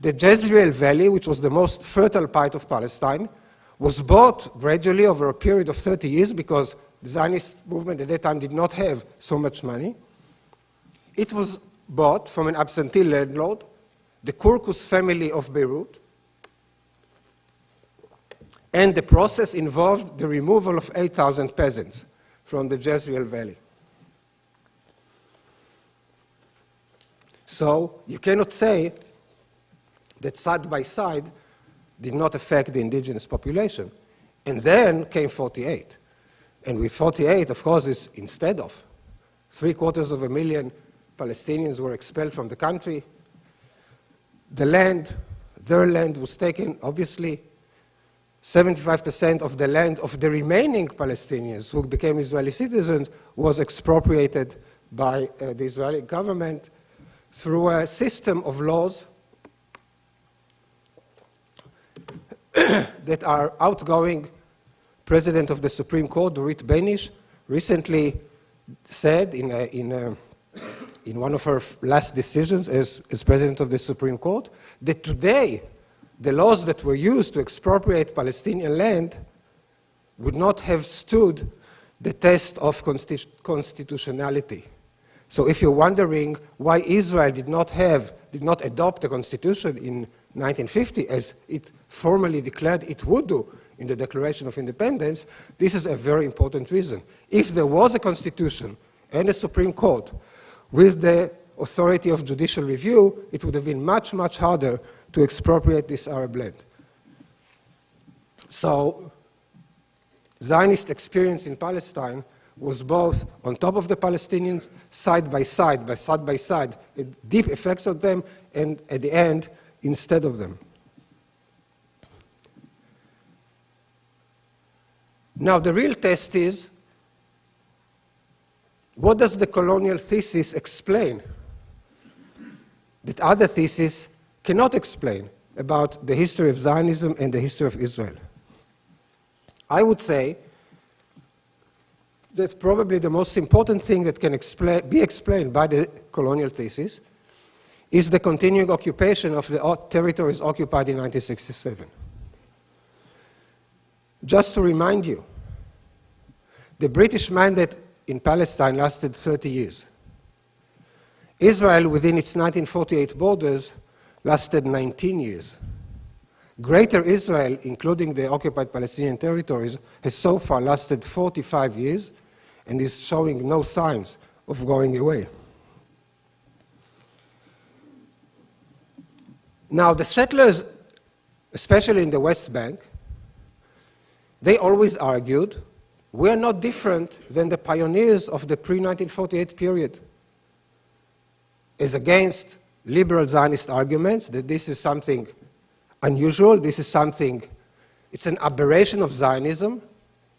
the Jezreel Valley, which was the most fertile part of Palestine, was bought gradually over a period of 30 years because the Zionist movement at that time did not have so much money. It was bought from an absentee landlord, the Kurkus family of Beirut, and the process involved the removal of 8,000 peasants from the Jezreel Valley. So you cannot say that side by side did not affect the indigenous population. And then came 48. And with 48, of course, is instead of 750,000 Palestinians were expelled from the country, the land, their land was taken, obviously. 75% of the land of the remaining Palestinians who became Israeli citizens was expropriated by the Israeli government through a system of laws that our outgoing president of the Supreme Court, Dorit Benish, recently said in one of her last decisions as president of the Supreme Court, that today the laws that were used to expropriate Palestinian land would not have stood the test of constitutionality. So if you're wondering why Israel did not adopt a constitution in 1950, as it formally declared it would do in the Declaration of Independence, this is a very important reason. If there was a constitution and a Supreme Court with the authority of judicial review, it would have been much, much harder to expropriate this Arab land. So Zionist experience in Palestine was both on top of the Palestinians, side by side, deep effects on them, and at the end, instead of them. Now, the real test is, what does the colonial thesis explain that other theses cannot explain about the history of Zionism and the history of Israel? I would say that probably the most important thing that can be explained by the colonial thesis is the continuing occupation of the territories occupied in 1967. Just to remind you, the British mandate in Palestine lasted 30 years. Israel, within its 1948 borders, lasted 19 years. Greater Israel, including the occupied Palestinian territories, has so far lasted 45 years and is showing no signs of going away. Now, the settlers, especially in the West Bank, they always argued, we are not different than the pioneers of the pre-1948 period, as against liberal Zionist arguments that this is something unusual, this is something, it's an aberration of Zionism,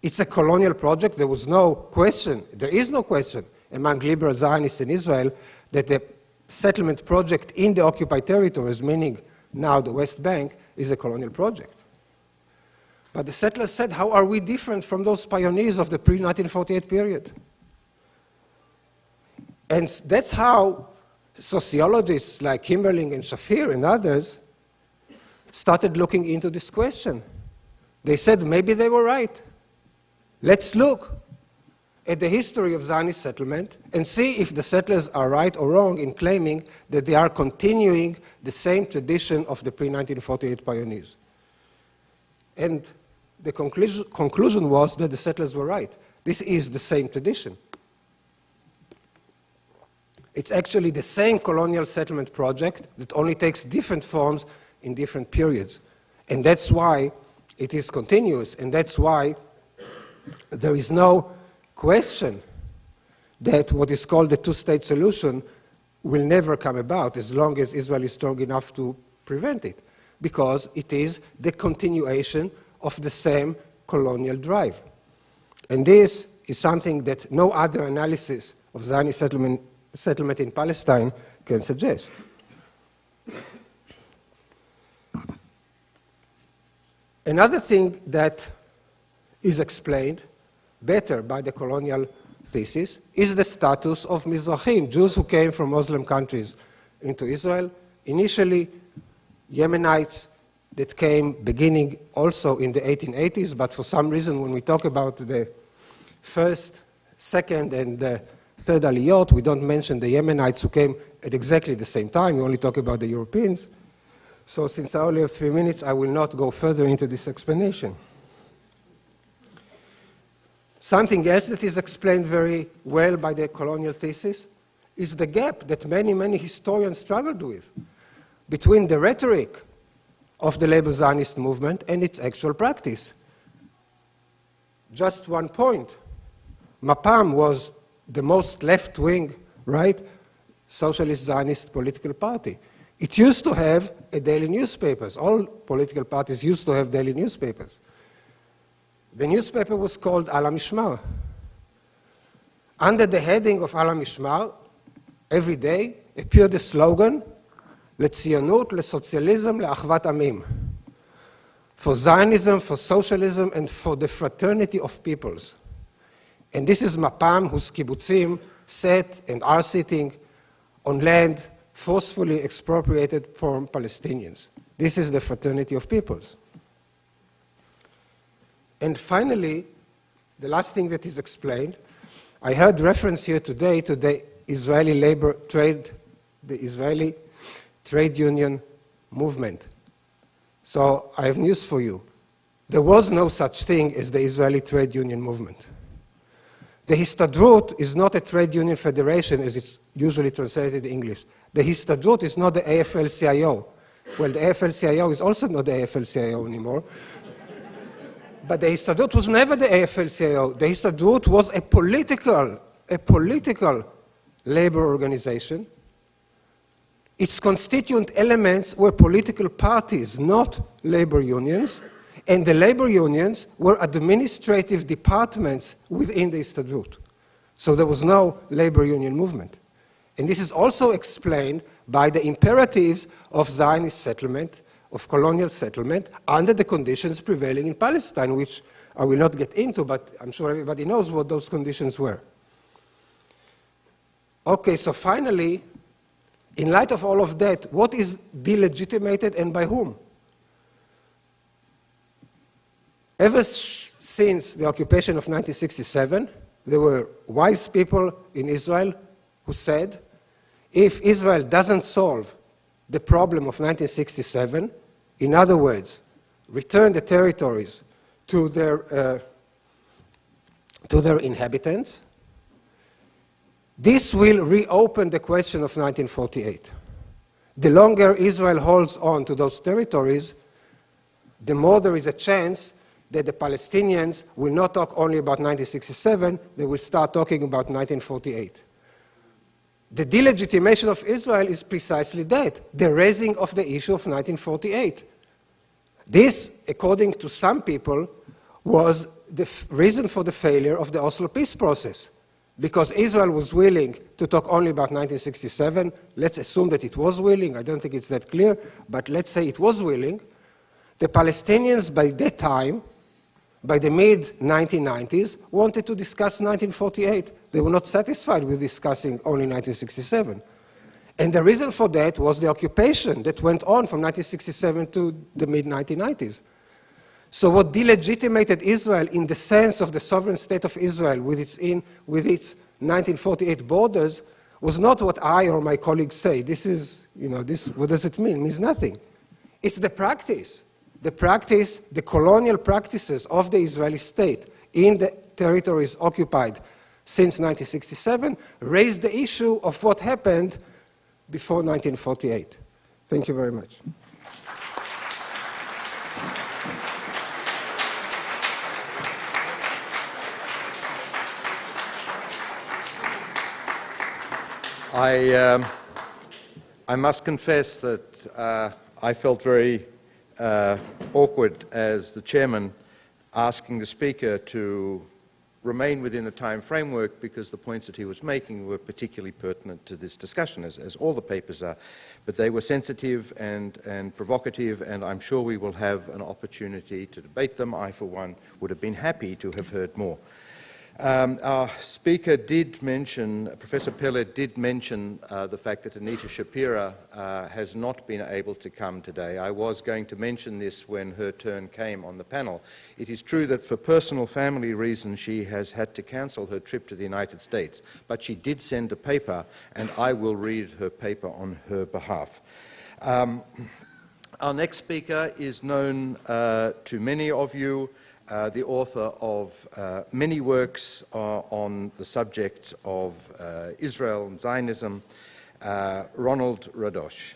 it's a colonial project. There was no question, there is no question among liberal Zionists in Israel that the settlement project in the occupied territories, meaning now the West Bank, is a colonial project. But the settlers said, how are we different from those pioneers of the pre-1948 period? And that's how sociologists like Kimberling and Shapira and others started looking into this question. They said, maybe they were right. Let's look at the history of Zionist settlement and see if the settlers are right or wrong in claiming that they are continuing the same tradition of the pre-1948 pioneers. And the conclusion was that the settlers were right. This is the same tradition. It's actually the same colonial settlement project that only takes different forms in different periods. And that's why it is continuous, and that's why there is no question that what is called the two-state solution will never come about as long as Israel is strong enough to prevent it, because it is the continuation of the same colonial drive. And this is something that no other analysis of Zionist settlement in Palestine can suggest. Another thing that is explained better by the colonial thesis is the status of Mizrahim, Jews who came from Muslim countries into Israel. Initially, Yemenites that came beginning also in the 1880s, but for some reason when we talk about the first, second, and the third Aliyot, we don't mention the Yemenites who came at exactly the same time. We only talk about the Europeans. So since I only have 3 minutes, I will not go further into this explanation. Something else that is explained very well by the colonial thesis is the gap that many, many historians struggled with between the rhetoric of the labor Zionist movement and its actual practice. Just one point. Mapam was the most left-wing, right, Socialist Zionist political party. It used to have a daily newspapers. All political parties used to have daily newspapers. The newspaper was called Al HaMishmar. Under the heading of Al HaMishmar, every day appeared the slogan, לציונות, לסוציאליזם, לאחוות עמים. For Zionism, for socialism, and for the fraternity of peoples. And this is Mapam, whose kibbutzim sat and are sitting on land forcefully expropriated from Palestinians. This is the fraternity of peoples. And finally, the last thing that is explained, I heard reference here today to the Israeli labor trade, the Israeli trade union movement. So I have news for you. There was no such thing as the Israeli trade union movement. The Histadrut is not a trade union federation as it's usually translated in English. The Histadrut is not the AFL-CIO. Well, the AFL-CIO is also not the AFL-CIO anymore. But the Histadrut was never the AFL-CIO. The Histadrut was a political labor organization. Its constituent elements were political parties, not labor unions. and the labor unions were administrative departments within the Histadrut. So there was no labor union movement. And this is also explained by the imperatives of Zionist settlement, of colonial settlement, under the conditions prevailing in Palestine, which I will not get into, but I'm sure everybody knows what those conditions were. Okay, so finally, in light of all of that, what is delegitimated and by whom? Ever since the occupation of 1967, there were wise people in Israel who said, if Israel doesn't solve the problem of 1967, in other words, return the territories to their inhabitants, this will reopen the question of 1948. The longer Israel holds on to those territories, the more there is a chance that the Palestinians will not talk only about 1967, they will start talking about 1948. The delegitimation of Israel is precisely that, the raising of the issue of 1948. This, according to some people, was the reason for the failure of the Oslo peace process. Because Israel was willing to talk only about 1967, let's assume that it was willing, I don't think it's that clear, but let's say it was willing. The Palestinians by that time, by the mid-1990s, wanted to discuss 1948. They were not satisfied with discussing only 1967. And the reason for that was the occupation that went on from 1967 to the mid-1990s. So what delegitimated Israel in the sense of the sovereign state of Israel with its 1948 borders was not what I or my colleagues say. This is, what does it mean? It means nothing. It's the practice. The colonial practices of the Israeli state in the territories occupied since 1967 raised the issue of what happened before 1948. Thank you very much. I must confess that I felt very awkward as the chairman asking the speaker to remain within the time framework because the points that he was making were particularly pertinent to this discussion, as all the papers are. But they were sensitive and provocative, and I'm sure we will have an opportunity to debate them. I, for one, would have been happy to have heard more. Our speaker did mention, Professor Peled did mention the fact that Anita Shapira has not been able to come today. I was going to mention this when her turn came on the panel. It is true that for personal family reasons she has had to cancel her trip to the United States, but she did send a paper, and I will read her paper on her behalf. Our next speaker is known to many of you. The author of many works on the subject of Israel and Zionism, Ronald Radosh.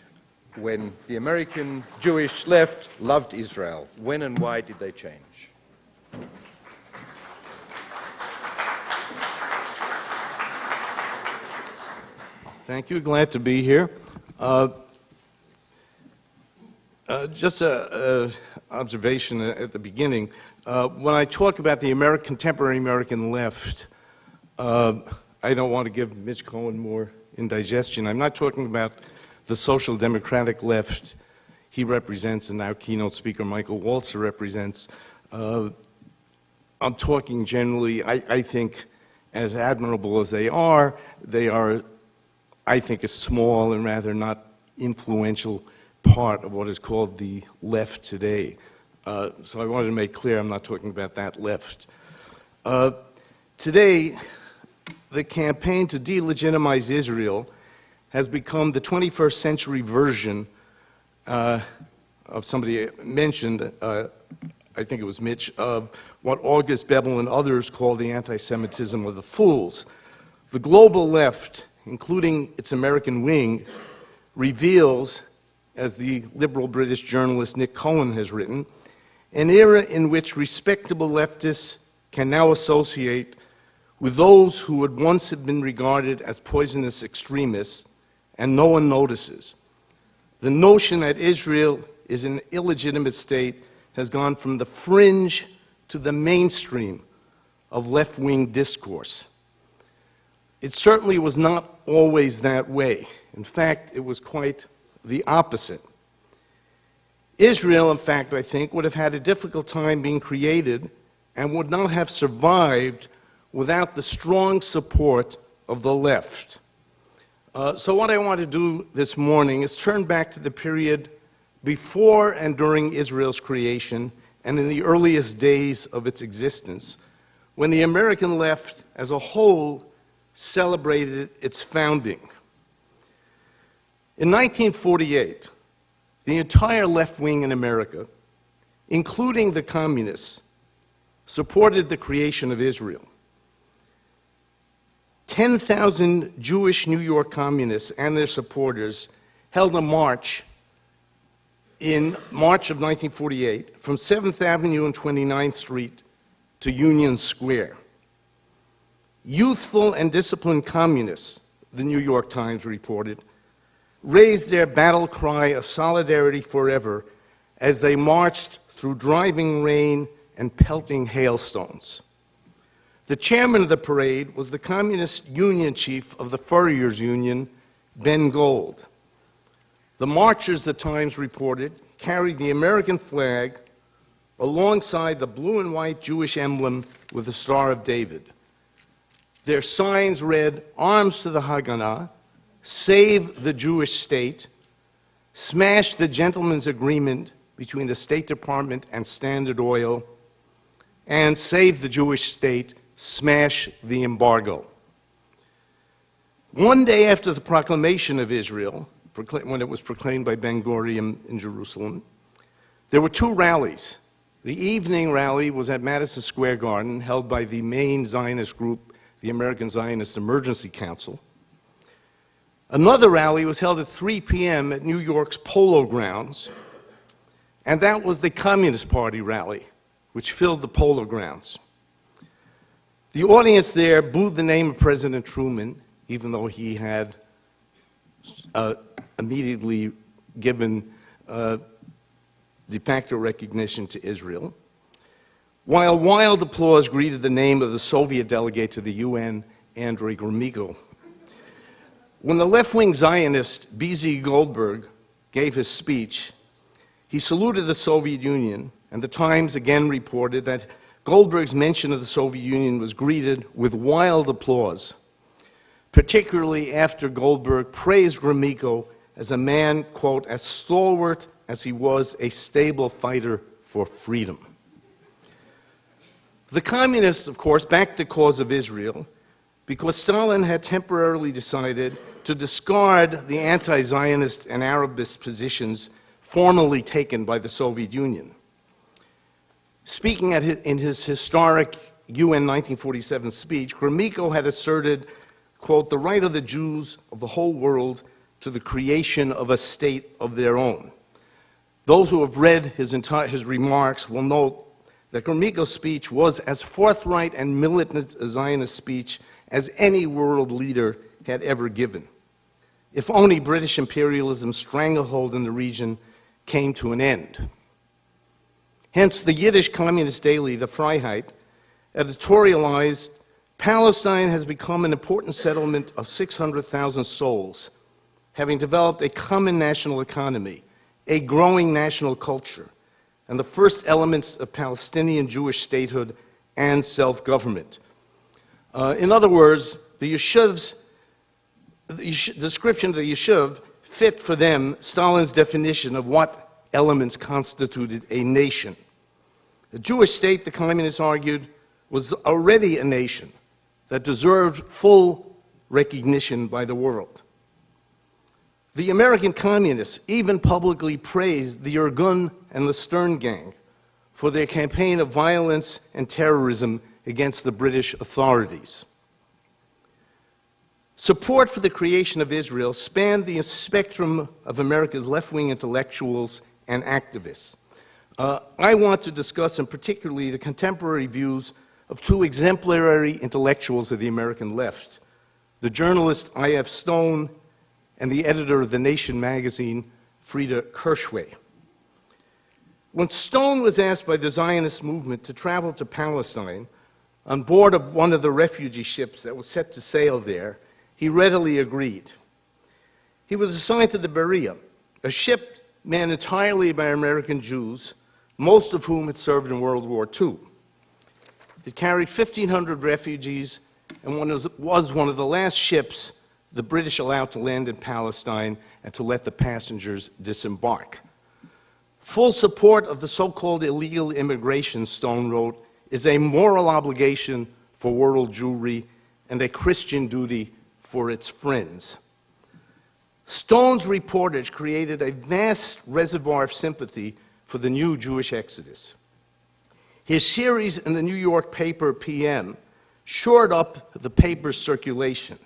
When the American Jewish left loved Israel, when and why did they change? Thank you. Glad to be here. Just an observation at the beginning. When I talk about the contemporary American left, I don't want to give Mitch Cohen more indigestion. I'm not talking about the social democratic left he represents and our keynote speaker Michael Walzer represents. I'm talking generally, I think, as admirable as they are, I think, a small and rather not influential part of what is called the left today. So I wanted to make clear I'm not talking about that left. Today, the campaign to delegitimize Israel has become the 21st century version of somebody mentioned, I think it was Mitch, of what August Bebel and others call the anti-Semitism of the fools. The global left, including its American wing, reveals, as the liberal British journalist Nick Cohen has written, an era in which respectable leftists can now associate with those who would once have been regarded as poisonous extremists, and no one notices. The notion that Israel is an illegitimate state has gone from the fringe to the mainstream of left-wing discourse. It certainly was not always that way. In fact, it was quite the opposite. Israel, in fact, I think, would have had a difficult time being created and would not have survived without the strong support of the left. So what I want to do this morning is turn back to the period before and during Israel's creation and in the earliest days of its existence, when the American left as a whole celebrated its founding. In 1948, the entire left wing in America, including the communists, supported the creation of Israel. 10,000 Jewish New York communists and their supporters held a march in March of 1948 from 7th Avenue and 29th Street to Union Square. Youthful and disciplined communists, the New York Times reported, raised their battle cry of solidarity forever as they marched through driving rain and pelting hailstones. The chairman of the parade was the communist union chief of the Furriers Union, Ben Gold. The marchers, the Times reported, carried the American flag alongside the blue and white Jewish emblem with the Star of David. Their signs read, "Arms to the Haganah," "Save the Jewish State," "Smash the Gentleman's Agreement between the State Department and Standard Oil," and "Save the Jewish State, Smash the Embargo." One day after the proclamation of Israel, when it was proclaimed by Ben Gurion in Jerusalem, there were two rallies. The evening rally was at Madison Square Garden, held by the main Zionist group, the American Zionist Emergency Council. Another rally was held at 3 p.m. at New York's Polo Grounds, and that was the Communist Party rally, which filled the Polo Grounds. The audience there booed the name of President Truman, even though he had immediately given de facto recognition to Israel, while wild applause greeted the name of the Soviet delegate to the UN, Andrei Gromyko. When the left-wing Zionist B.Z. Goldberg gave his speech, he saluted the Soviet Union, and the Times again reported that Goldberg's mention of the Soviet Union was greeted with wild applause, particularly after Goldberg praised Gromyko as a man, quote, "as stalwart as he was a stable fighter for freedom." The communists, of course, backed the cause of Israel because Stalin had temporarily decided to discard the anti-Zionist and Arabist positions formerly taken by the Soviet Union. Speaking in his historic UN 1947 speech, Gromyko had asserted, quote, "the right of the Jews of the whole world to the creation of a state of their own." Those who have read his remarks will note that Gromyko's speech was as forthright and militant a Zionist speech as any world leader had ever given, if only British imperialism's stranglehold in the region came to an end. Hence, the Yiddish communist daily, the Freiheit, editorialized, "Palestine has become an important settlement of 600,000 souls, having developed a common national economy, a growing national culture, and the first elements of Palestinian Jewish statehood and self-government." In other words, the description of the Yishuv fit for them Stalin's definition of what elements constituted a nation. The Jewish state, the communists argued, was already a nation that deserved full recognition by the world. The American communists even publicly praised the Irgun and the Stern Gang for their campaign of violence and terrorism against the British authorities. Support for the creation of Israel spanned the spectrum of America's left-wing intellectuals and activists. I want to discuss, in particularly, the contemporary views of two exemplary intellectuals of the American left, the journalist I.F. Stone and the editor of The Nation magazine, Freda Kirschway. When Stone was asked by the Zionist movement to travel to Palestine on board of one of the refugee ships that was set to sail there, he readily agreed. He was assigned to the Berea, a ship manned entirely by American Jews, most of whom had served in World War II. It carried 1,500 refugees and was one of the last ships the British allowed to land in Palestine and to let the passengers disembark. Full support of the so-called illegal immigration, Stone wrote, is a moral obligation for world Jewry and a Christian duty for its friends. Stone's reportage created a vast reservoir of sympathy for the new Jewish exodus. His series in the New York paper PM shored up the paper's circulation,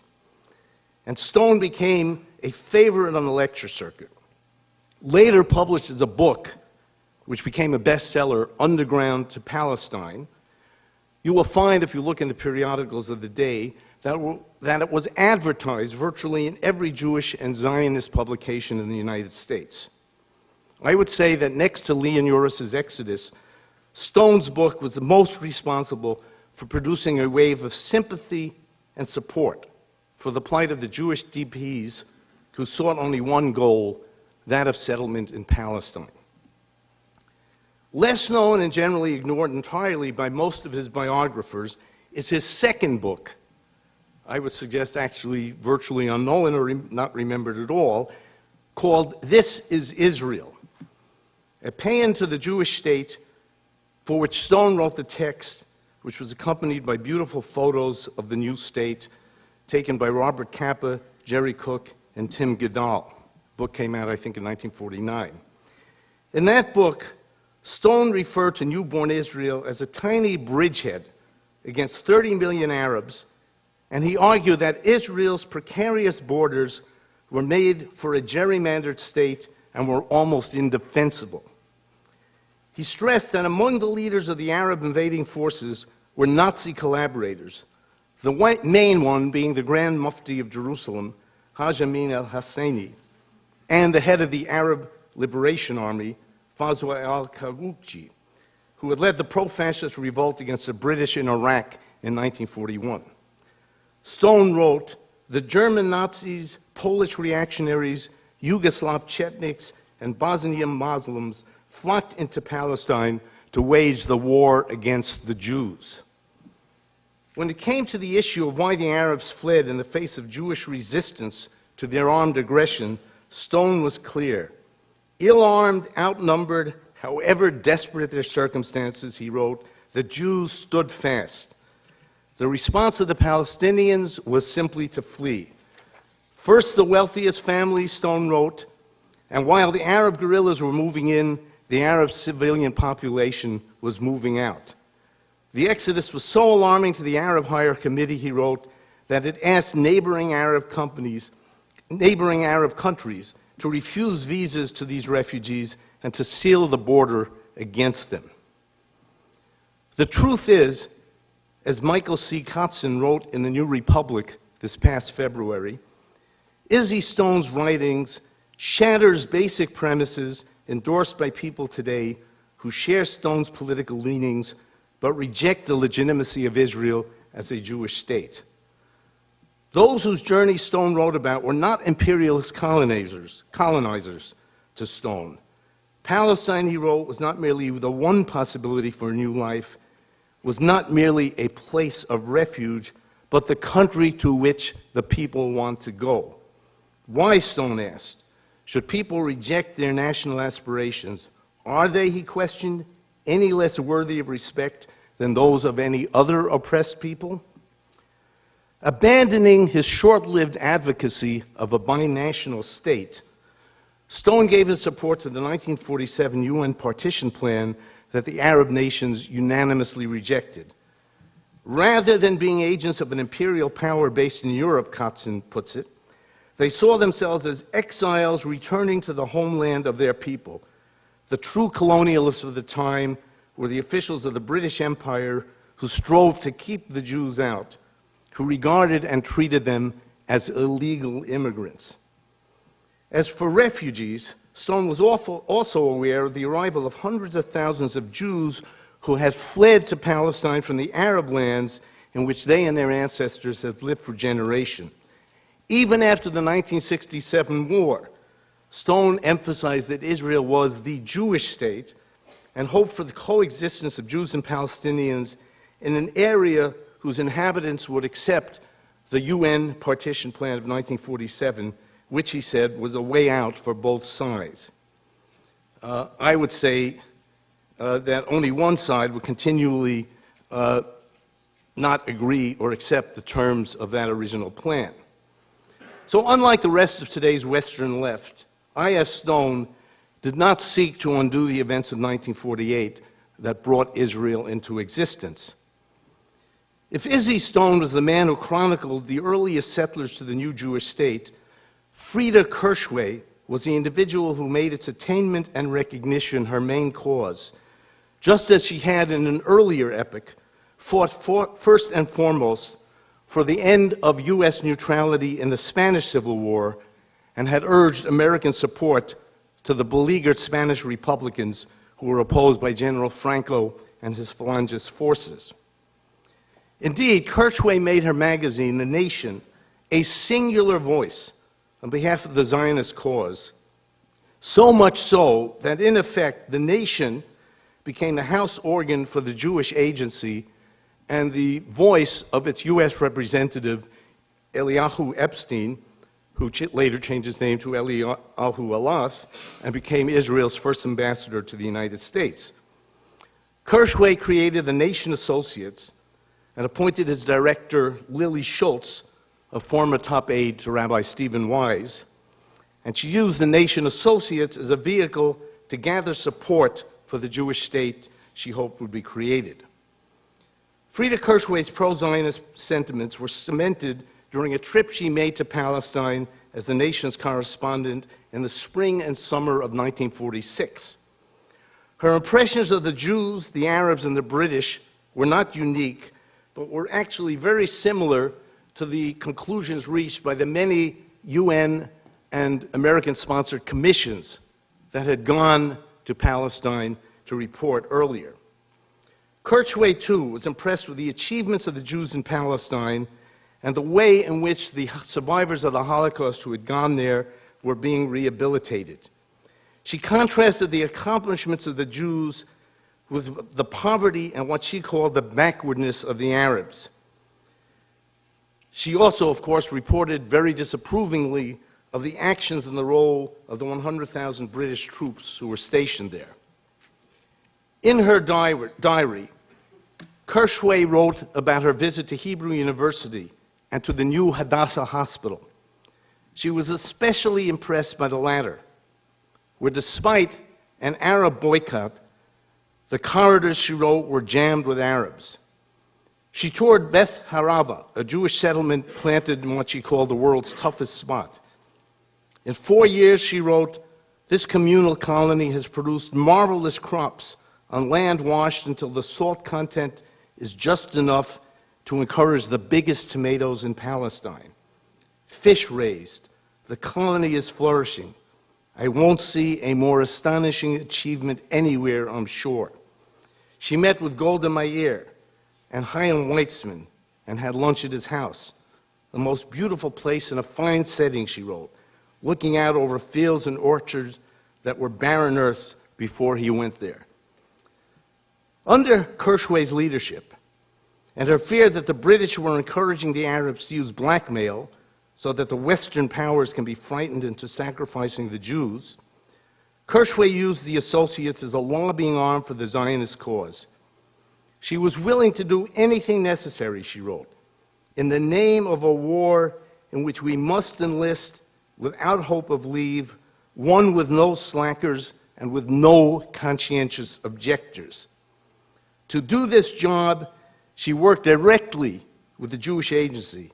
and Stone became a favorite on the lecture circuit. Later published as a book, which became a bestseller, Underground to Palestine, you will find, if you look in the periodicals of the day, that it was advertised virtually in every Jewish and Zionist publication in the United States. I would say that next to Leon Uris's Exodus, Stone's book was the most responsible for producing a wave of sympathy and support for the plight of the Jewish DPs who sought only one goal, that of settlement in Palestine. Less known and generally ignored entirely by most of his biographers is his second book, I would suggest actually virtually unknown or not remembered at all, called This is Israel, a paean to the Jewish state for which Stone wrote the text, which was accompanied by beautiful photos of the new state taken by Robert Capa, Jerry Cook, and Tim Goodall. The book came out, I think, in 1949. In that book, Stone referred to newborn Israel as a tiny bridgehead against 30 million Arabs, and he argued that Israel's precarious borders were made for a gerrymandered state and were almost indefensible. He stressed that among the leaders of the Arab invading forces were Nazi collaborators, the main one being the Grand Mufti of Jerusalem, Haj Amin al-Husseini, and the head of the Arab Liberation Army, Fazwa al-Karouchi, who had led the pro-fascist revolt against the British in Iraq in 1941. Stone wrote, the German Nazis, Polish reactionaries, Yugoslav Chetniks, and Bosnian Muslims flocked into Palestine to wage the war against the Jews. When it came to the issue of why the Arabs fled in the face of Jewish resistance to their armed aggression, Stone was clear. Ill-armed, outnumbered, however desperate their circumstances, he wrote, the Jews stood fast. The response of the Palestinians was simply to flee. First, the wealthiest families, Stone wrote, and while the Arab guerrillas were moving in, the Arab civilian population was moving out. The exodus was so alarming to the Arab Higher Committee, he wrote, that it asked neighboring Arab countries to refuse visas to these refugees and to seal the border against them. The truth is, as Michael C. Kotzen wrote in the New Republic this past February, Izzy Stone's writings shatters basic premises endorsed by people today who share Stone's political leanings but reject the legitimacy of Israel as a Jewish state. Those whose journey Stone wrote about were not imperialist colonizers to Stone. Palestine, he wrote, was not merely the one possibility for a new life, was not merely a place of refuge, but the country to which the people want to go. Why, Stone asked, should people reject their national aspirations? Are they, he questioned, any less worthy of respect than those of any other oppressed people? Abandoning his short-lived advocacy of a binational state, Stone gave his support to the 1947 UN partition plan that the Arab nations unanimously rejected. Rather than being agents of an imperial power based in Europe, Kotzen puts it, they saw themselves as exiles returning to the homeland of their people. The true colonialists of the time were the officials of the British Empire who strove to keep the Jews out, who regarded and treated them as illegal immigrants. As for refugees, Stone was also aware of the arrival of hundreds of thousands of Jews who had fled to Palestine from the Arab lands in which they and their ancestors had lived for generations. Even after the 1967 war, Stone emphasized that Israel was the Jewish state and hoped for the coexistence of Jews and Palestinians in an area whose inhabitants would accept the UN partition plan of 1947, which he said was a way out for both sides. I would say that only one side would continually not agree or accept the terms of that original plan. So unlike the rest of today's Western left, I.F. Stone did not seek to undo the events of 1948 that brought Israel into existence. If Izzy Stone was the man who chronicled the earliest settlers to the new Jewish state, Freda Kirchwey was the individual who made its attainment and recognition her main cause, just as she had in an earlier epoch fought first and foremost for the end of U.S. neutrality in the Spanish Civil War and had urged American support to the beleaguered Spanish Republicans who were opposed by General Franco and his Falangist forces. Indeed, Kirchwey made her magazine, The Nation, a singular voice on behalf of the Zionist cause, so much so that, in effect, The Nation became the house organ for the Jewish Agency and the voice of its U.S. representative, Eliyahu Epstein, who later changed his name to Eliyahu Alath and became Israel's first ambassador to the United States. Kirchwey created the Nation Associates and appointed as director Lily Schultz, a former top aide to Rabbi Stephen Wise, and she used the Nation Associates as a vehicle to gather support for the Jewish state she hoped would be created. Freda Kirchwey's pro-Zionist sentiments were cemented during a trip she made to Palestine as the Nation's correspondent in the spring and summer of 1946. Her impressions of the Jews, the Arabs, and the British were not unique, but were actually very similar to the conclusions reached by the many UN and American-sponsored commissions that had gone to Palestine to report earlier. Kirchwey, too, was impressed with the achievements of the Jews in Palestine and the way in which the survivors of the Holocaust who had gone there were being rehabilitated. She contrasted the accomplishments of the Jews with the poverty and what she called the backwardness of the Arabs. She also, of course, reported very disapprovingly of the actions and the role of the 100,000 British troops who were stationed there. In her diary, Kirchwey wrote about her visit to Hebrew University and to the new Hadassah Hospital. She was especially impressed by the latter, where despite an Arab boycott, the corridors, she wrote, were jammed with Arabs. She toured Beth Harava, a Jewish settlement planted in what she called the world's toughest spot. In 4 years, she wrote, this communal colony has produced marvelous crops on land washed until the salt content is just enough to encourage the biggest tomatoes in Palestine. Fish raised, the colony is flourishing. I won't see a more astonishing achievement anywhere, I'm sure. She met with Golda Meir and Chaim Weizmann and had lunch at his house. The most beautiful place in a fine setting, she wrote, looking out over fields and orchards that were barren earth before he went there. Under Kirchwey's leadership, and her fear that the British were encouraging the Arabs to use blackmail so that the Western powers can be frightened into sacrificing the Jews, Kirchwey used the Associates as a lobbying arm for the Zionist cause. She was willing to do anything necessary, she wrote, in the name of a war in which we must enlist without hope of leave, one with no slackers and with no conscientious objectors. To do this job, she worked directly with the Jewish Agency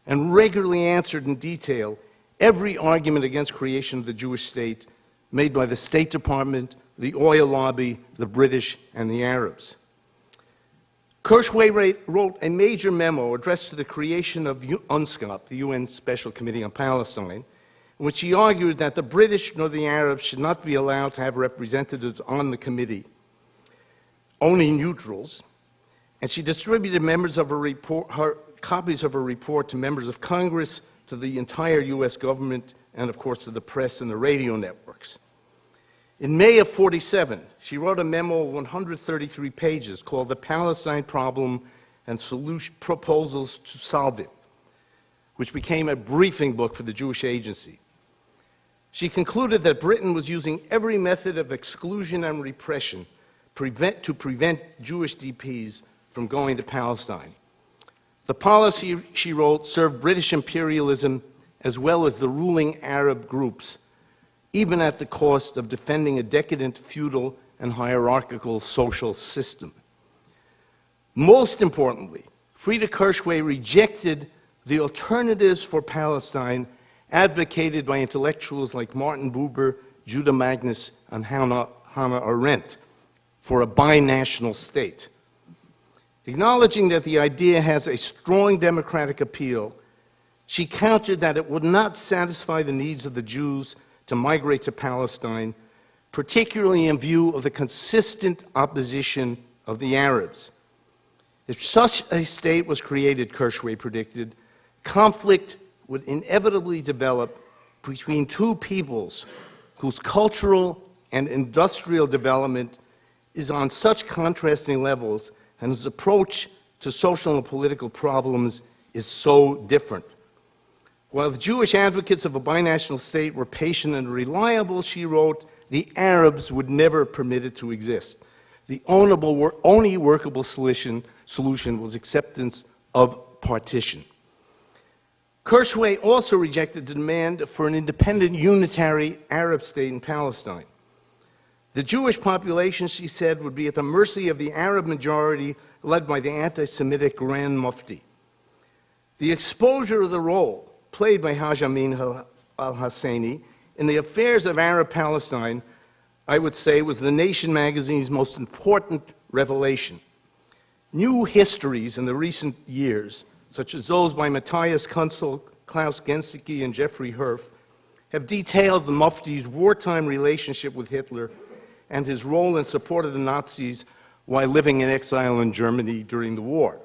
and regularly answered in detail every argument against creation of the Jewish state made by the State Department, the oil lobby, the British, and the Arabs. Kirchwey wrote a major memo addressed to the creation of UNSCOP, the UN Special Committee on Palestine, in which she argued that the British nor the Arabs should not be allowed to have representatives on the committee, only neutrals, and she distributed members of copies of her report to members of Congress, to the entire U.S. government, and of course to the press and the radio networks. In May of '47, she wrote a memo of 133 pages called The Palestine Problem and Proposals to Solve It, which became a briefing book for the Jewish Agency. She concluded that Britain was using every method of exclusion and repression to prevent Jewish DPs from going to Palestine. The policy, she wrote, served British imperialism as well as the ruling Arab groups, even at the cost of defending a decadent, feudal, and hierarchical social system. Most importantly, Freda Kirchway rejected the alternatives for Palestine advocated by intellectuals like Martin Buber, Judah Magnus, and Hannah Arendt for a binational state. Acknowledging that the idea has a strong democratic appeal, she countered that it would not satisfy the needs of the Jews to migrate to Palestine, particularly in view of the consistent opposition of the Arabs. If such a state was created, Kirchway predicted, conflict would inevitably develop between two peoples whose cultural and industrial development is on such contrasting levels and whose approach to social and political problems is so different. While the Jewish advocates of a binational state were patient and reliable, she wrote, the Arabs would never permit it to exist. The only workable solution was acceptance of partition. Kirchway also rejected the demand for an independent unitary Arab state in Palestine. The Jewish population, she said, would be at the mercy of the Arab majority led by the anti-Semitic Grand Mufti. The exposure of the role played by Haj Amin al-Husseini in the affairs of Arab Palestine, I would say, was the Nation magazine's most important revelation. New histories in the recent years, such as those by Matthias Kunzel, Klaus Gensike, and Jeffrey Herf, have detailed the Mufti's wartime relationship with Hitler and his role in support of the Nazis while living in exile in Germany during the war.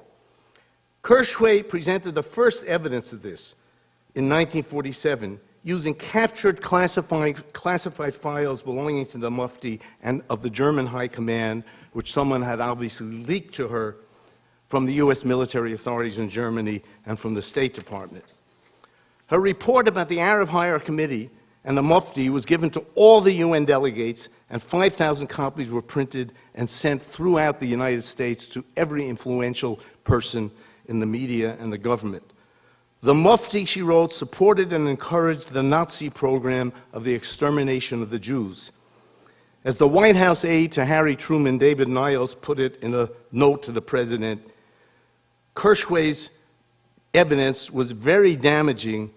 Kirchway presented the first evidence of this in 1947, using captured classified files belonging to the Mufti and of the German High Command, which someone had obviously leaked to her from the U.S. military authorities in Germany and from the State Department. Her report about the Arab Higher Committee and the Mufti was given to all the UN delegates, and 5,000 copies were printed and sent throughout the United States to every influential person in the media and the government. The Mufti, she wrote, supported and encouraged the Nazi program of the extermination of the Jews. As the White House aide to Harry Truman, David Niles, put it in a note to the president, Kirchway's evidence was very damaging,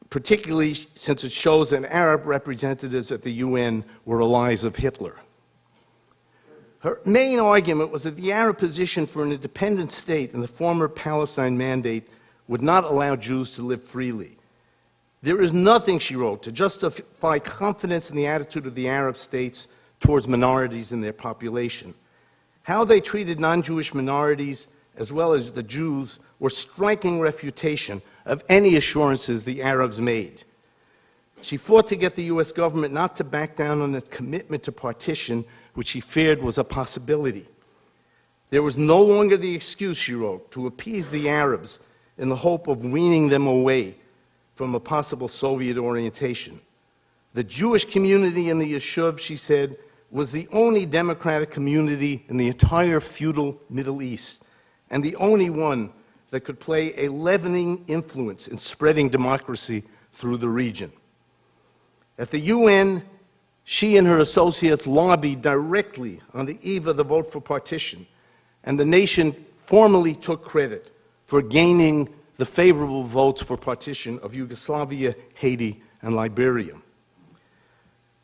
particularly since it shows that Arab representatives at the UN were allies of Hitler. Her main argument was that the Arab position for an independent state in the former Palestine Mandate would not allow Jews to live freely. There is nothing, she wrote, to justify confidence in the attitude of the Arab states towards minorities in their population. How they treated non-Jewish minorities, as well as the Jews, were striking refutation of any assurances the Arabs made. She fought to get the U.S. government not to back down on its commitment to partition, which she feared was a possibility. There was no longer the excuse, she wrote, to appease the Arabs in the hope of weaning them away from a possible Soviet orientation. The Jewish community in the Yishuv, she said, was the only democratic community in the entire feudal Middle East, and the only one that could play a leavening influence in spreading democracy through the region. At the UN, she and her associates lobbied directly on the eve of the vote for partition, and the nation formally took credit for gaining the favorable votes for partition of Yugoslavia, Haiti, and Liberia.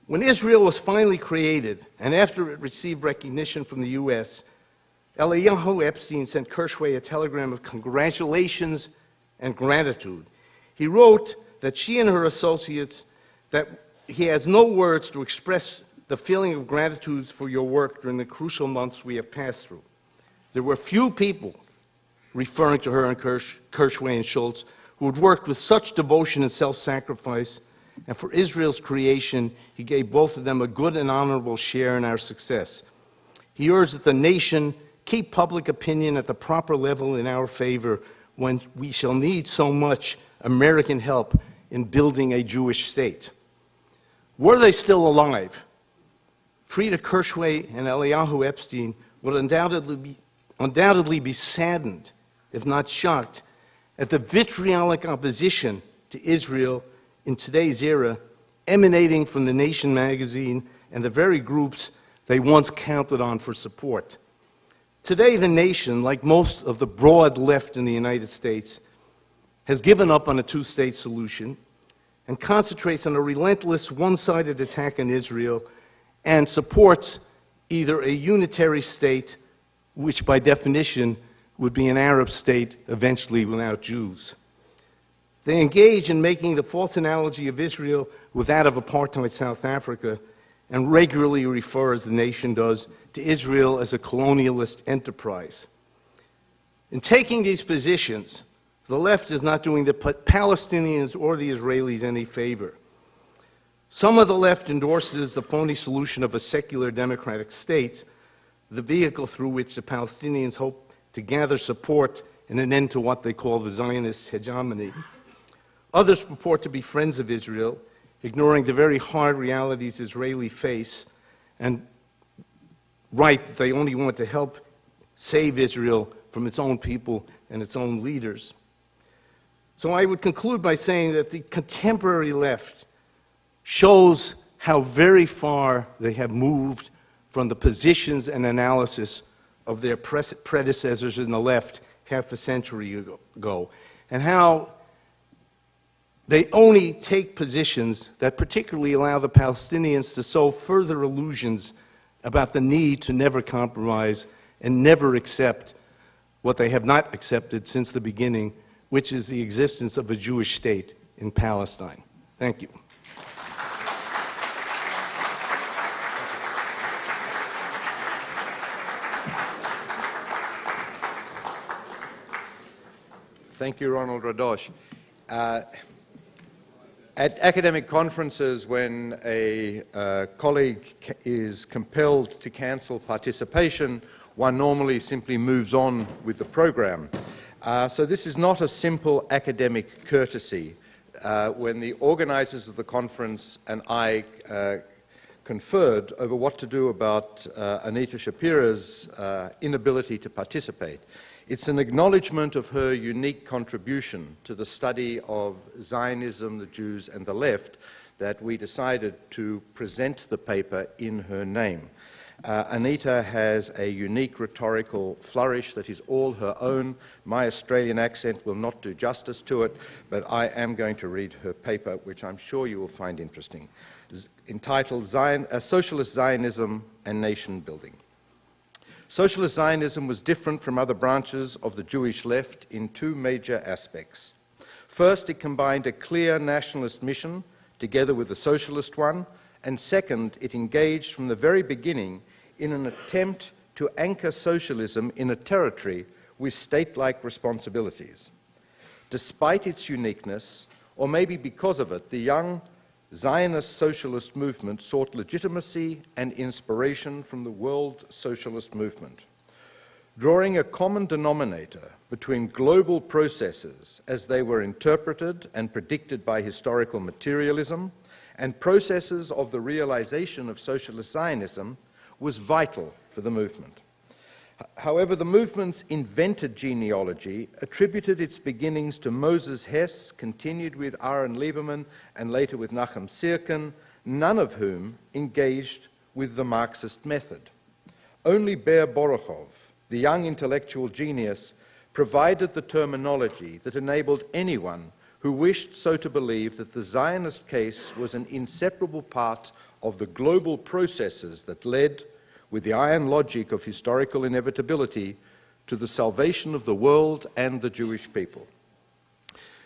When Israel was finally created, and after it received recognition from the U.S., Eliyahu Epstein sent Kirchway a telegram of congratulations and gratitude. He wrote that she and her associates, that he has no words to express the feeling of gratitude for your work during the crucial months we have passed through. There were few people, referring to her and Kirschway and Schultz, who had worked with such devotion and self-sacrifice, and for Israel's creation, he gave both of them a good and honorable share in our success. He urged that the nation keep public opinion at the proper level in our favor when we shall need so much American help in building a Jewish state. Were they still alive, Freda Kirschway and Eliyahu Epstein would undoubtedly be saddened, if not shocked, at the vitriolic opposition to Israel in today's era, emanating from the Nation magazine and the very groups they once counted on for support. Today, the Nation, like most of the broad left in the United States, has given up on a two-state solution and concentrates on a relentless one-sided attack on Israel and supports either a unitary state, which by definition would be an Arab state eventually without Jews. They engage in making the false analogy of Israel with that of apartheid South Africa and regularly refer, as the Nation does, to Israel as a colonialist enterprise. In taking these positions, the left is not doing the Palestinians or the Israelis any favor. Some of the left endorses the phony solution of a secular democratic state, the vehicle through which the Palestinians hope to gather support and an end to what they call the Zionist hegemony. Others purport to be friends of Israel, ignoring the very hard realities Israelis face, and write that they only want to help save Israel from its own people and its own leaders. So I would conclude by saying that the contemporary left shows how very far they have moved from the positions and analysis of their predecessors in the left half a century ago, and how they only take positions that particularly allow the Palestinians to sow further illusions about the need to never compromise and never accept what they have not accepted since the beginning, which is the existence of a Jewish state in Palestine. Thank you. Thank you, Ronald Radosh. At academic conferences, when a colleague is compelled to cancel participation, one normally simply moves on with the program. So this is not a simple academic courtesy. When the organizers of the conference and I conferred over what to do about Anita Shapira's inability to participate, it's an acknowledgement of her unique contribution to the study of Zionism, the Jews, and the left that we decided to present the paper in her name. Anita has a unique rhetorical flourish that is all her own. My Australian accent will not do justice to it, but I am going to read her paper, which I'm sure you will find interesting, entitled Socialist Zionism and Nation Building. Socialist Zionism was different from other branches of the Jewish left in two major aspects. First, it combined a clear nationalist mission together with a socialist one, and second, it engaged from the very beginning in an attempt to anchor socialism in a territory with state-like responsibilities. Despite its uniqueness, or maybe because of it, the young Zionist socialist movement sought legitimacy and inspiration from the world socialist movement. Drawing a common denominator between global processes as they were interpreted and predicted by historical materialism and processes of the realization of socialist Zionism was vital for the movement. However, the movement's invented genealogy attributed its beginnings to Moses Hess, continued with Aaron Lieberman, and later with Nachum Sirkin, none of whom engaged with the Marxist method. Only Ber Borochov, the young intellectual genius, provided the terminology that enabled anyone who wished so to believe that the Zionist case was an inseparable part of the global processes that led, with the iron logic of historical inevitability, to the salvation of the world and the Jewish people.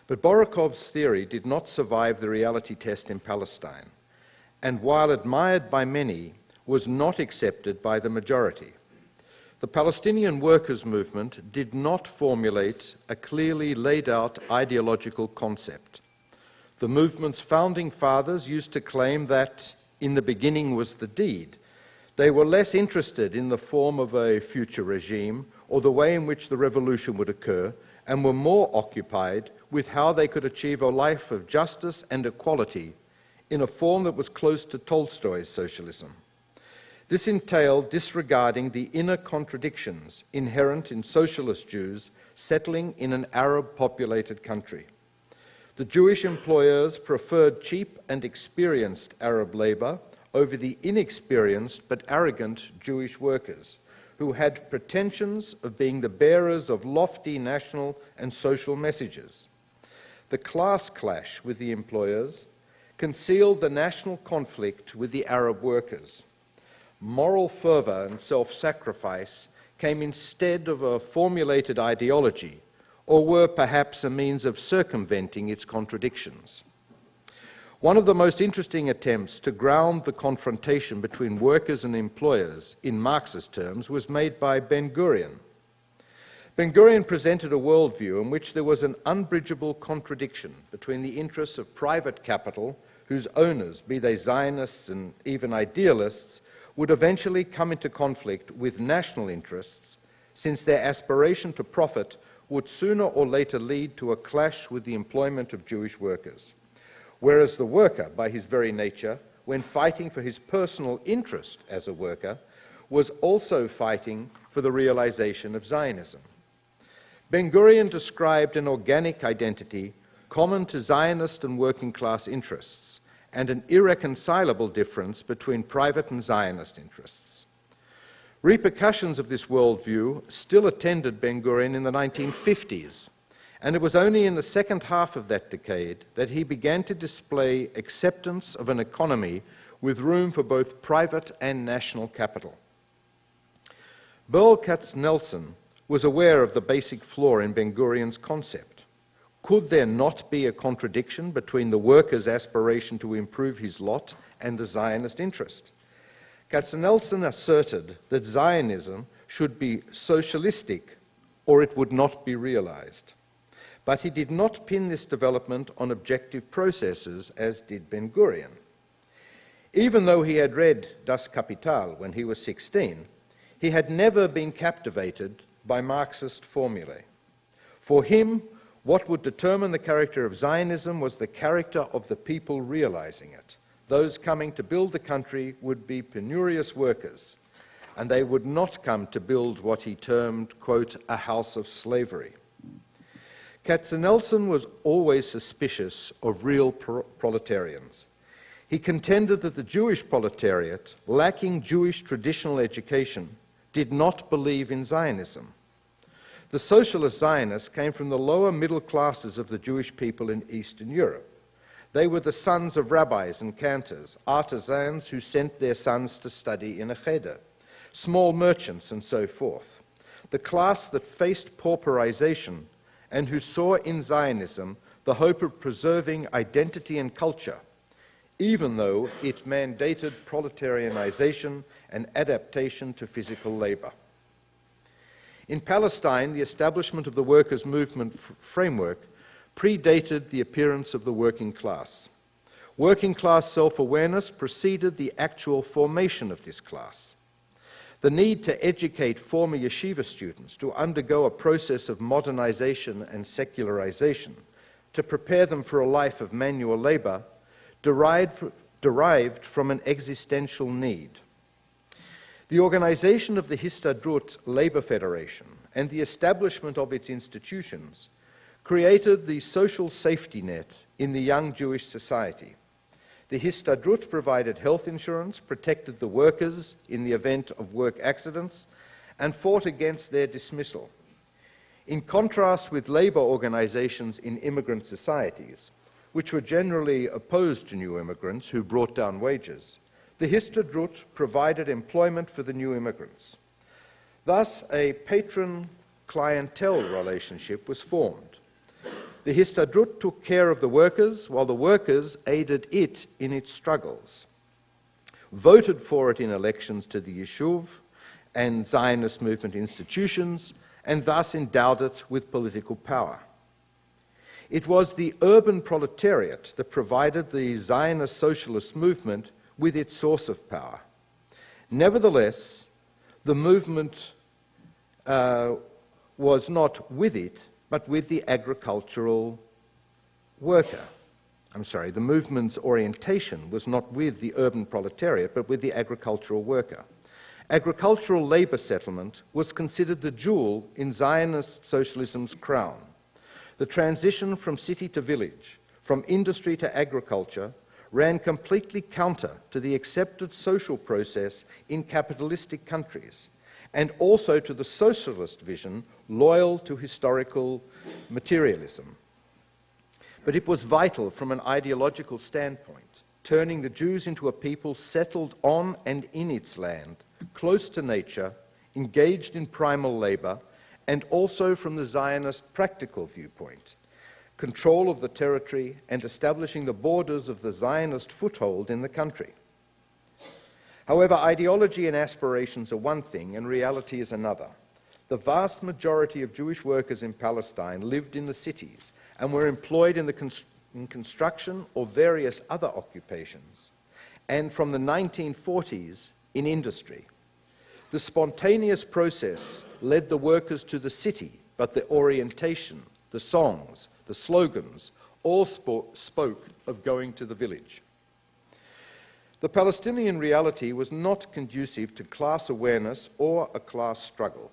But Borikov's theory did not survive the reality test in Palestine, and while admired by many, was not accepted by the majority. The Palestinian workers' movement did not formulate a clearly laid out ideological concept. The movement's founding fathers used to claim that in the beginning was the deed. They were less interested in the form of a future regime or the way in which the revolution would occur, and were more occupied with how they could achieve a life of justice and equality in a form that was close to Tolstoy's socialism. This entailed disregarding the inner contradictions inherent in socialist Jews settling in an Arab-populated country. The Jewish employers preferred cheap and experienced Arab labor over the inexperienced but arrogant Jewish workers, who had pretensions of being the bearers of lofty national and social messages. The class clash with the employers concealed the national conflict with the Arab workers. Moral fervor and self-sacrifice came instead of a formulated ideology, or were perhaps a means of circumventing its contradictions. One of the most interesting attempts to ground the confrontation between workers and employers in Marxist terms was made by Ben-Gurion. Ben-Gurion presented a worldview in which there was an unbridgeable contradiction between the interests of private capital, whose owners, be they Zionists and even idealists, would eventually come into conflict with national interests, since their aspiration to profit would sooner or later lead to a clash with the employment of Jewish workers. Whereas the worker, by his very nature, when fighting for his personal interest as a worker, was also fighting for the realization of Zionism. Ben-Gurion described an organic identity common to Zionist and working class interests, and an irreconcilable difference between private and Zionist interests. Repercussions of this worldview still attended Ben-Gurion in the 1950s, and it was only in the second half of that decade that he began to display acceptance of an economy with room for both private and national capital. Berl Katznelson was aware of the basic flaw in Ben-Gurion's concept. Could there not be a contradiction between the worker's aspiration to improve his lot and the Zionist interest? Katznelson asserted that Zionism should be socialistic or it would not be realized. But he did not pin this development on objective processes as did Ben-Gurion. Even though he had read Das Kapital when he was 16, he had never been captivated by Marxist formulae. For him, what would determine the character of Zionism was the character of the people realizing it. Those coming to build the country would be penurious workers, and they would not come to build what he termed, quote, a house of slavery. Katznelson was always suspicious of real proletarians. He contended that the Jewish proletariat, lacking Jewish traditional education, did not believe in Zionism. The socialist Zionists came from the lower middle classes of the Jewish people in Eastern Europe. They were the sons of rabbis and cantors, artisans who sent their sons to study in a cheder, small merchants and so forth. The class that faced pauperization and who saw in Zionism the hope of preserving identity and culture, even though it mandated proletarianization and adaptation to physical labor. In Palestine, the establishment of the workers' movement framework predated the appearance of the working class. Working class self-awareness preceded the actual formation of this class. The need to educate former yeshiva students to undergo a process of modernization and secularization to prepare them for a life of manual labor derived from an existential need. The organization of the Histadrut Labor Federation and the establishment of its institutions created the social safety net in the young Jewish society. The Histadrut provided health insurance, protected the workers in the event of work accidents, and fought against their dismissal. In contrast with labor organizations in immigrant societies, which were generally opposed to new immigrants who brought down wages, the Histadrut provided employment for the new immigrants. Thus, a patron-clientele relationship was formed. The Histadrut took care of the workers while the workers aided it in its struggles, voted for it in elections to the Yishuv and Zionist movement institutions, and thus endowed it with political power. It was the urban proletariat that provided the Zionist socialist movement with its source of power. Nevertheless, the movement was not with it, but with the agricultural worker. The movement's orientation was not with the urban proletariat, but with the agricultural worker. Agricultural labor settlement was considered the jewel in Zionist socialism's crown. The transition from city to village, from industry to agriculture, ran completely counter to the accepted social process in capitalistic countries, and also to the socialist vision loyal to historical materialism. But it was vital from an ideological standpoint, turning the Jews into a people settled on and in its land, close to nature, engaged in primal labor, and also from the Zionist practical viewpoint, control of the territory and establishing the borders of the Zionist foothold in the country. However, ideology and aspirations are one thing and reality is another. The vast majority of Jewish workers in Palestine lived in the cities and were employed in construction or various other occupations, and from the 1940s in industry. The spontaneous process led the workers to the city, but the orientation, the songs, the slogans, all spoke of going to the village. The Palestinian reality was not conducive to class awareness or a class struggle.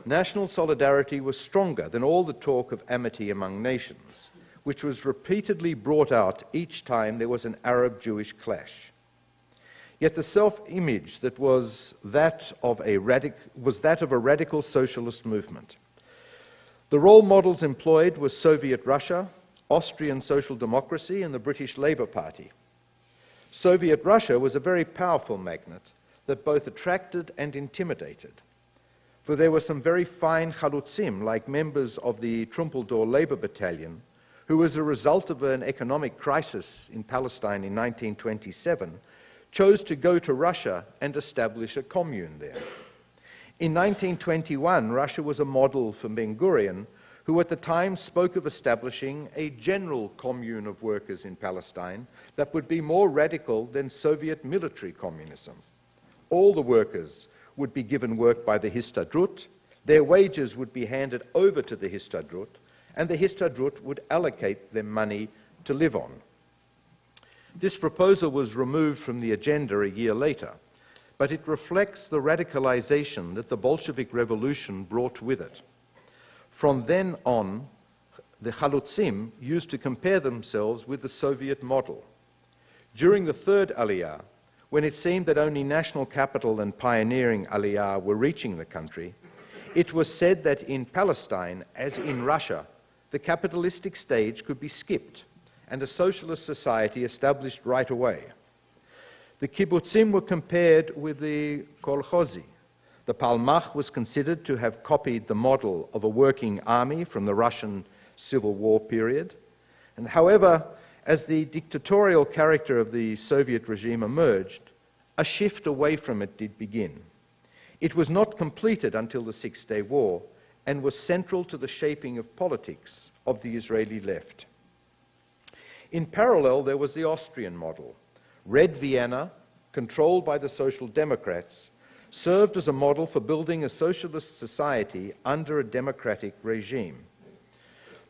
National solidarity was stronger than all the talk of amity among nations, which was repeatedly brought out each time there was an Arab-Jewish clash. Yet the self-image that was that of a radical socialist movement. The role models employed were Soviet Russia, Austrian Social Democracy, and the British Labour Party. Soviet Russia was a very powerful magnet that both attracted and intimidated, for there were some very fine chalutzim, like members of the Trumpeldor Labour Battalion, who, as a result of an economic crisis in Palestine in 1927, chose to go to Russia and establish a commune there. In 1921, Russia was a model for Ben-Gurion, who at the time spoke of establishing a general commune of workers in Palestine that would be more radical than Soviet military communism. All the workers would be given work by the Histadrut, their wages would be handed over to the Histadrut, and the Histadrut would allocate them money to live on. This proposal was removed from the agenda a year later, but it reflects the radicalization that the Bolshevik Revolution brought with it. From then on, the chalutzim used to compare themselves with the Soviet model. During the third Aliyah, when it seemed that only national capital and pioneering Aliyah were reaching the country, it was said that in Palestine, as in Russia, the capitalistic stage could be skipped and a socialist society established right away. The kibbutzim were compared with the kolchozi. The Palmach was considered to have copied the model of a working army from the Russian Civil War period. And however, as the dictatorial character of the Soviet regime emerged, a shift away from it did begin. It was not completed until the Six-Day War and was central to the shaping of politics of the Israeli left. In parallel, there was the Austrian model. Red Vienna, controlled by the Social Democrats, served as a model for building a socialist society under a democratic regime.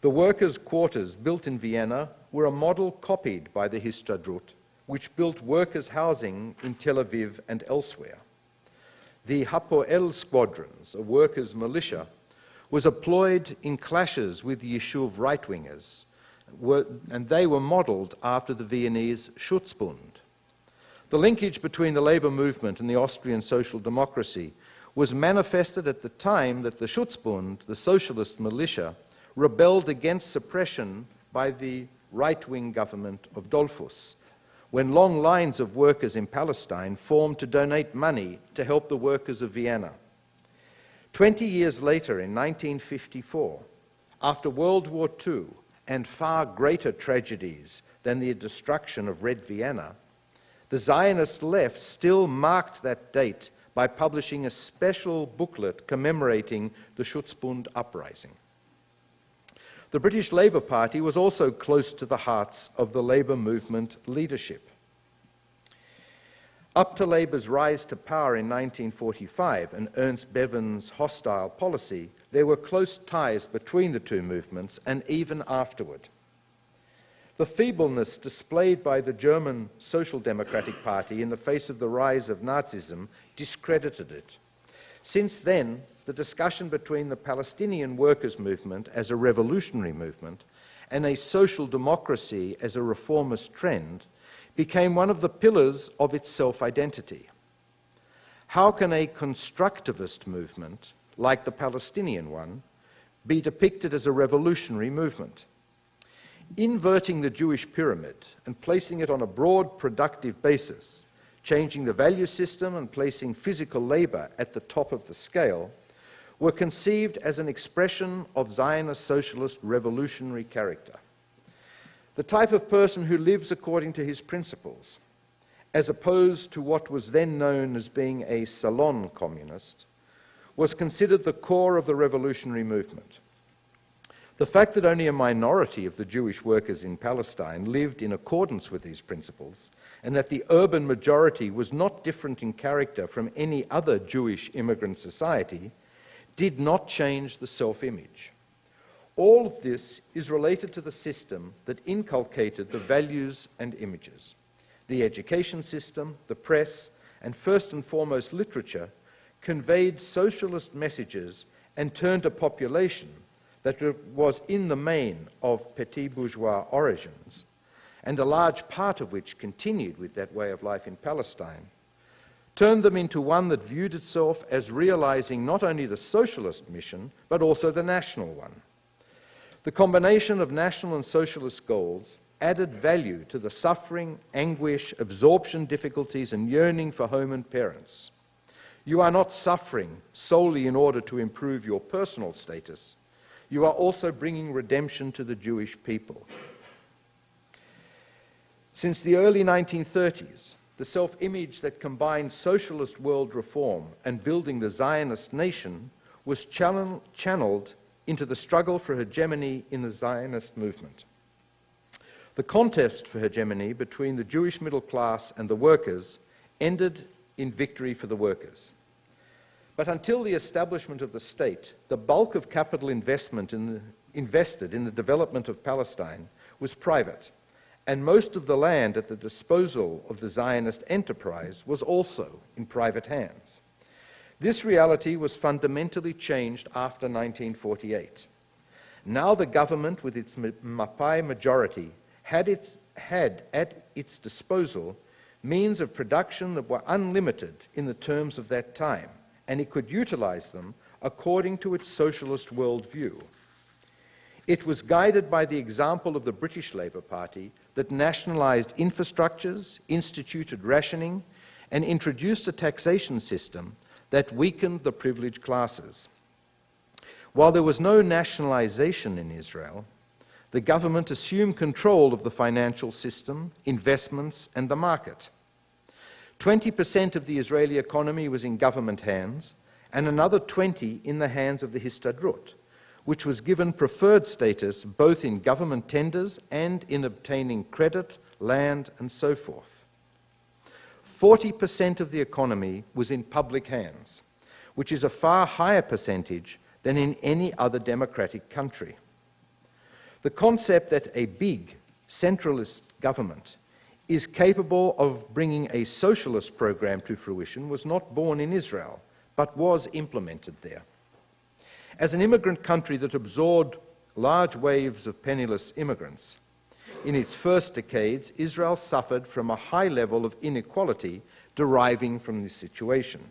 The workers' quarters built in Vienna were a model copied by the Histadrut, which built workers' housing in Tel Aviv and elsewhere. The Hapoel squadrons, a workers' militia, was employed in clashes with the Yishuv right-wingers, and they were modeled after the Viennese Schutzbund. The linkage between the labor movement and the Austrian social democracy was manifested at the time that the Schutzbund, the socialist militia, rebelled against suppression by the right-wing government of Dollfuss, when long lines of workers in Palestine formed to donate money to help the workers of Vienna. 20 years later, in 1954, After World War II and far greater tragedies than the destruction of Red Vienna, the Zionist left still marked that date by publishing a special booklet commemorating the Schutzbund uprising. The British Labour Party was also close to the hearts of the labour movement leadership. Up to Labour's rise to power in 1945 and Ernst Bevan's hostile policy, there were close ties between the two movements, and even afterward. The feebleness displayed by the German Social Democratic Party in the face of the rise of Nazism discredited it. Since then, the discussion between the Palestinian workers' movement as a revolutionary movement and a social democracy as a reformist trend became one of the pillars of its self-identity. How can a constructivist movement, like the Palestinian one, be depicted as a revolutionary movement? Inverting the Jewish pyramid and placing it on a broad, productive basis, changing the value system and placing physical labor at the top of the scale, were conceived as an expression of Zionist socialist revolutionary character. The type of person who lives according to his principles, as opposed to what was then known as being a salon communist, was considered the core of the revolutionary movement. The fact that only a minority of the Jewish workers in Palestine lived in accordance with these principles, and that the urban majority was not different in character from any other Jewish immigrant society, did not change the self-image. All of this is related to the system that inculcated the values and images. The education system, the press, and first and foremost literature conveyed socialist messages and turned a population that was in the main of petit bourgeois origins, and a large part of which continued with that way of life in Palestine, turned them into one that viewed itself as realizing not only the socialist mission, but also the national one. The combination of national and socialist goals added value to the suffering, anguish, absorption difficulties, and yearning for home and parents. You are not suffering solely in order to improve your personal status. You are also bringing redemption to the Jewish people. Since the early 1930s, the self-image that combined socialist world reform and building the Zionist nation was channeled into the struggle for hegemony in the Zionist movement. The contest for hegemony between the Jewish middle class and the workers ended in victory for the workers. But until the establishment of the state, the bulk of capital invested in the development of Palestine was private, and most of the land at the disposal of the Zionist enterprise was also in private hands. This reality was fundamentally changed after 1948. Now the government, with its Mapai majority, had at its disposal means of production that were unlimited in the terms of that time, and it could utilize them according to its socialist worldview. It was guided by the example of the British Labour Party that nationalised infrastructures, instituted rationing, and introduced a taxation system that weakened the privileged classes. While there was no nationalisation in Israel, the government assumed control of the financial system, investments, and the market. 20% of the Israeli economy was in government hands, and another 20% in the hands of the Histadrut, which was given preferred status both in government tenders and in obtaining credit, land, and so forth. 40% of the economy was in public hands, which is a far higher percentage than in any other democratic country. The concept that a big, centralist government is capable of bringing a socialist program to fruition was not born in Israel, but was implemented there. As an immigrant country that absorbed large waves of penniless immigrants, in its first decades, Israel suffered from a high level of inequality deriving from this situation.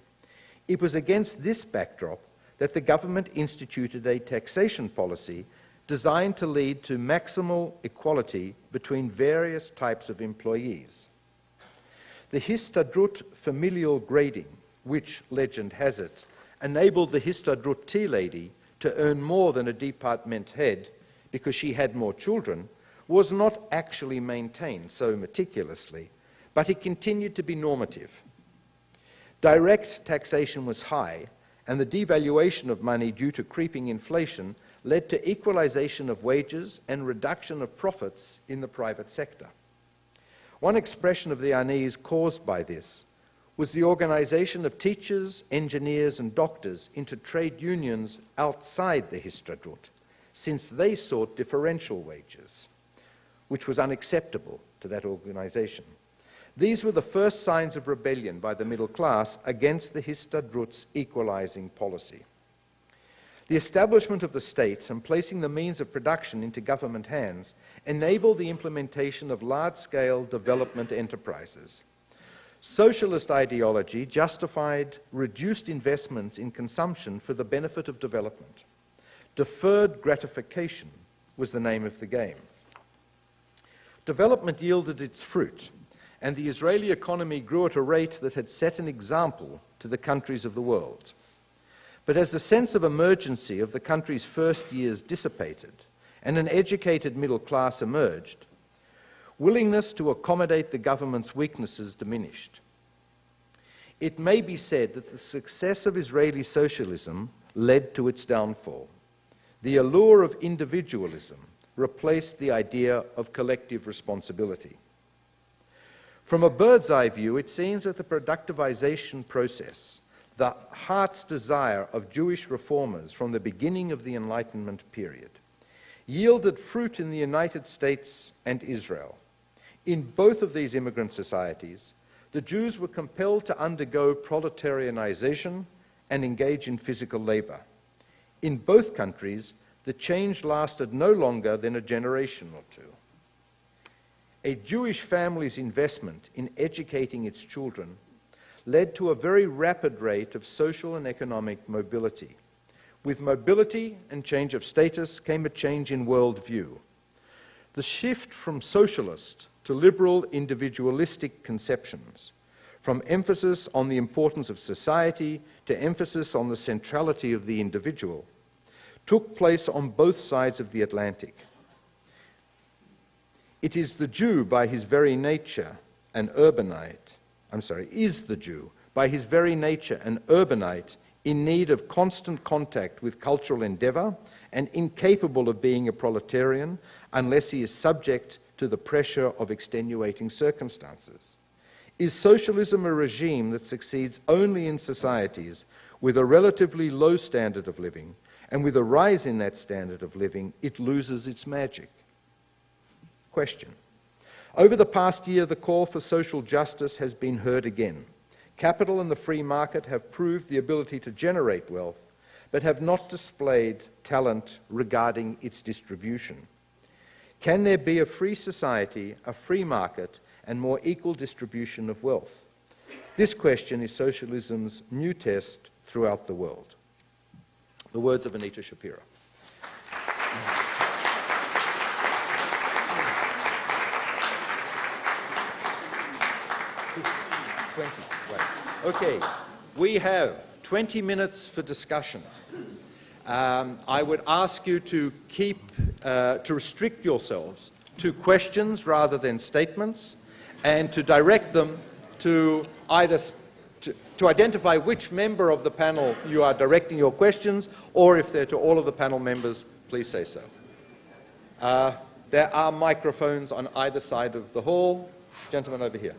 It was against this backdrop that the government instituted a taxation policy designed to lead to maximal equality between various types of employees. The Histadrut familial grading, which, legend has it, enabled the Histadrut tea lady to earn more than a department head because she had more children was not actually maintained so meticulously, but it continued to be normative. Direct taxation was high, and the devaluation of money due to creeping inflation led to equalization of wages and reduction of profits in the private sector. One expression of the unease caused by this was the organization of teachers, engineers, and doctors into trade unions outside the Histadrut, since they sought differential wages, which was unacceptable to that organization. These were the first signs of rebellion by the middle class against the Histadrut's equalizing policy. The establishment of the state and placing the means of production into government hands enabled the implementation of large-scale development enterprises. Socialist ideology justified reduced investments in consumption for the benefit of development. Deferred gratification was the name of the game. Development yielded its fruit, and the Israeli economy grew at a rate that had set an example to the countries of the world. But as the sense of emergency of the country's first years dissipated and an educated middle class emerged, willingness to accommodate the government's weaknesses diminished. It may be said that the success of Israeli socialism led to its downfall. The allure of individualism replaced the idea of collective responsibility. From a bird's eye view, it seems that the productivization process, the heart's desire of Jewish reformers from the beginning of the Enlightenment period, yielded fruit in the United States and Israel. In both of these immigrant societies, the Jews were compelled to undergo proletarianization and engage in physical labor. In both countries, the change lasted no longer than a generation or two. A Jewish family's investment in educating its children led to a very rapid rate of social and economic mobility. With mobility and change of status came a change in worldview. The shift from socialist to liberal individualistic conceptions, from emphasis on the importance of society to emphasis on the centrality of the individual, took place on both sides of the Atlantic. It is the Jew by his very nature an urbanite, is the Jew by his very nature an urbanite in need of constant contact with cultural endeavor and incapable of being a proletarian unless he is subject to the pressure of extenuating circumstances? Is socialism a regime that succeeds only in societies with a relatively low standard of living, and with a rise in that standard of living, it loses its magic? Question. Over the past year, the call for social justice has been heard again. Capital and the free market have proved the ability to generate wealth, but have not displayed talent regarding its distribution. Can there be a free society, a free market, and more equal distribution of wealth? This question is socialism's new test throughout the world. The words of Anita Shapira. Okay, we have 20 minutes for discussion. I would ask you to restrict yourselves to questions rather than statements, and to direct them to either to identify which member of the panel you are directing your questions, or if they're to all of the panel members, please say so. There are microphones on either side of the hall. Gentleman over here.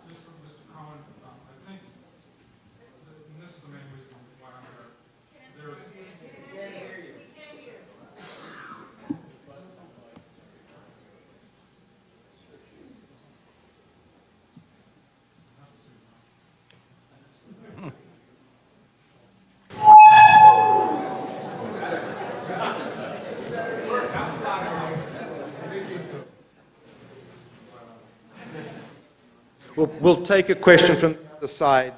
Just for Mr. Cohen, I think, and this is the main reason why I'm here, there is... We can't hear you. We can't hear. We'll take a question from the side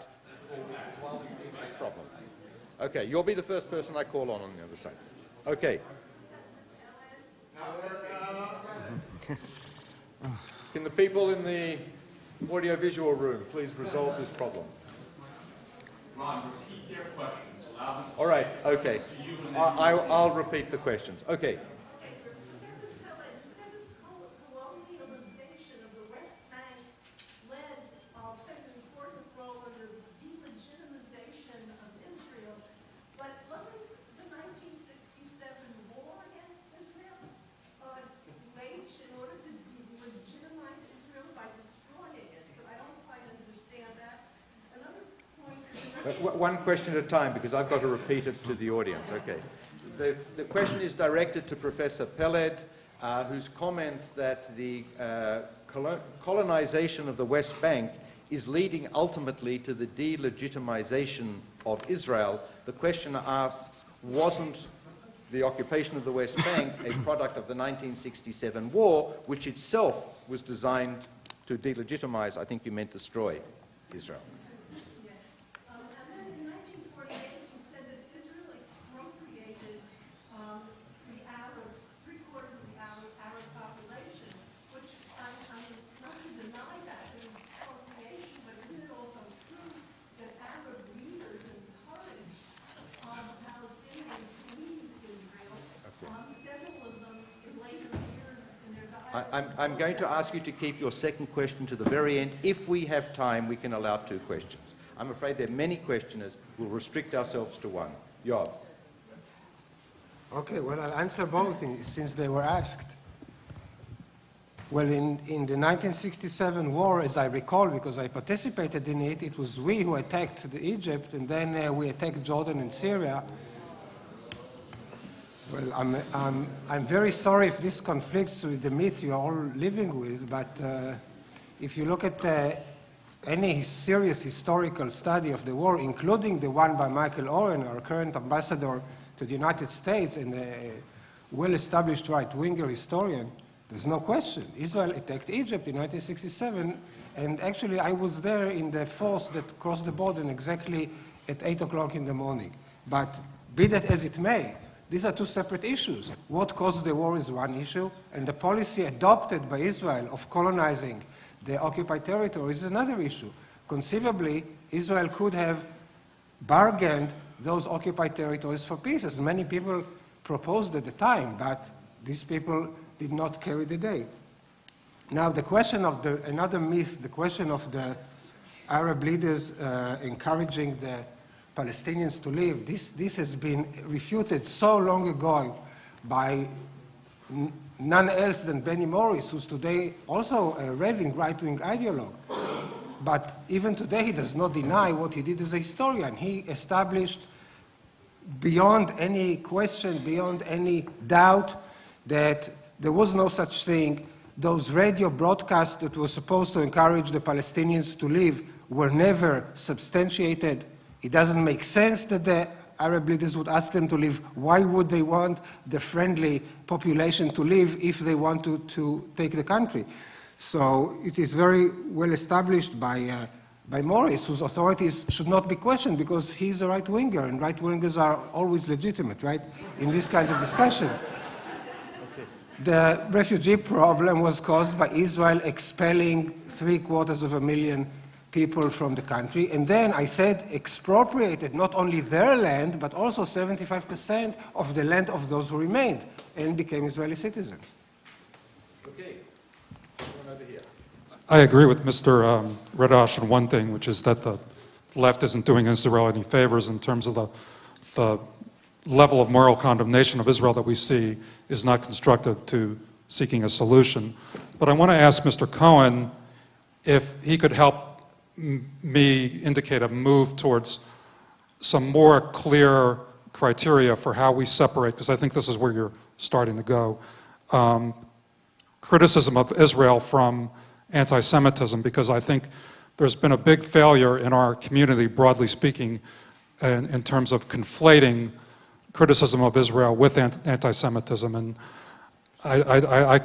while we fix this problem. Okay, you'll be the first person I call on the other side. Okay. Can the people in the audiovisual room please resolve this problem? Ron, repeat their questions. Allow them to All right, okay. to you and then I'll repeat the questions. Okay. Professor Peled, said that colonialization of the West Bank played an important role in the delegitimization of Israel, but wasn't the 1967 war against Israel waged in order to delegitimize Israel by destroying it? So I don't quite understand that. Another point is... One question at a time, because I've got to repeat it to the audience. Okay. The question is directed to Professor Peled, whose comment that the colonization of the West Bank is leading ultimately to the delegitimization of Israel. The questioner asks, wasn't the occupation of the West Bank a product of the 1967 war, which itself was designed to delegitimize, I think you meant destroy, Israel? And then in 1948, you said that Israel expropriated the Arabs, three-quarters of the Arab population, which I'm not to deny that it is expropriation, but isn't it also true that Arab leaders encouraged the Palestinians to leave Israel? Several of them in later years in their dialogue. I'm going to ask you to keep your second question to the very end. If we have time, we can allow 2 questions. I'm afraid there are many questioners. We'll restrict ourselves to 1. Yoav. Okay, well, I'll answer both since they were asked. Well, in the 1967 war, as I recall, because I participated in it, it was we who attacked Egypt, and then we attacked Jordan and Syria. Well, I'm very sorry if this conflicts with the myth you're all living with, but if you look at any serious historical study of the war, including the one by Michael Owen, our current ambassador to the United States and a well-established right-winger historian, there's no question. Israel attacked Egypt in 1967, and actually I was there in the force that crossed the border exactly at 8 o'clock in the morning. But be that as it may, these are 2 separate issues. What caused the war is one issue, and the policy adopted by Israel of colonizing the occupied territory is another issue. Conceivably, Israel could have bargained those occupied territories for peace, as many people proposed at the time, but these people did not carry the day. Now, the question of another myth, the question of the Arab leaders encouraging the Palestinians to leave, this has been refuted so long ago by none else than Benny Morris, who's today also a raving right-wing ideologue. But even today, he does not deny what he did as a historian. He established beyond any question, beyond any doubt, that there was no such thing. Those radio broadcasts that were supposed to encourage the Palestinians to leave were never substantiated. It doesn't make sense that the Arab leaders would ask them to leave. Why would they want the friendly population to leave if they want to take the country? So it is very well established by Morris, whose authorities should not be questioned because he's a right-winger, and right-wingers are always legitimate, right, in these kinds of discussions. The refugee problem was caused by Israel expelling 750,000 people from the country, and then I said expropriated not only their land, but also 75% of the land of those who remained and became Israeli citizens. Okay. One over here. I agree with Mr. Radosh on one thing, which is that the left isn't doing Israel any favors in terms of the level of moral condemnation of Israel that we see is not constructive to seeking a solution. But I want to ask Mr. Cohen if he could help me indicate a move towards some more clear criteria for how we separate, because I think this is where you're starting to go, criticism of Israel from anti-Semitism, because I think there's been a big failure in our community, broadly speaking, in terms of conflating criticism of Israel with anti-Semitism. And I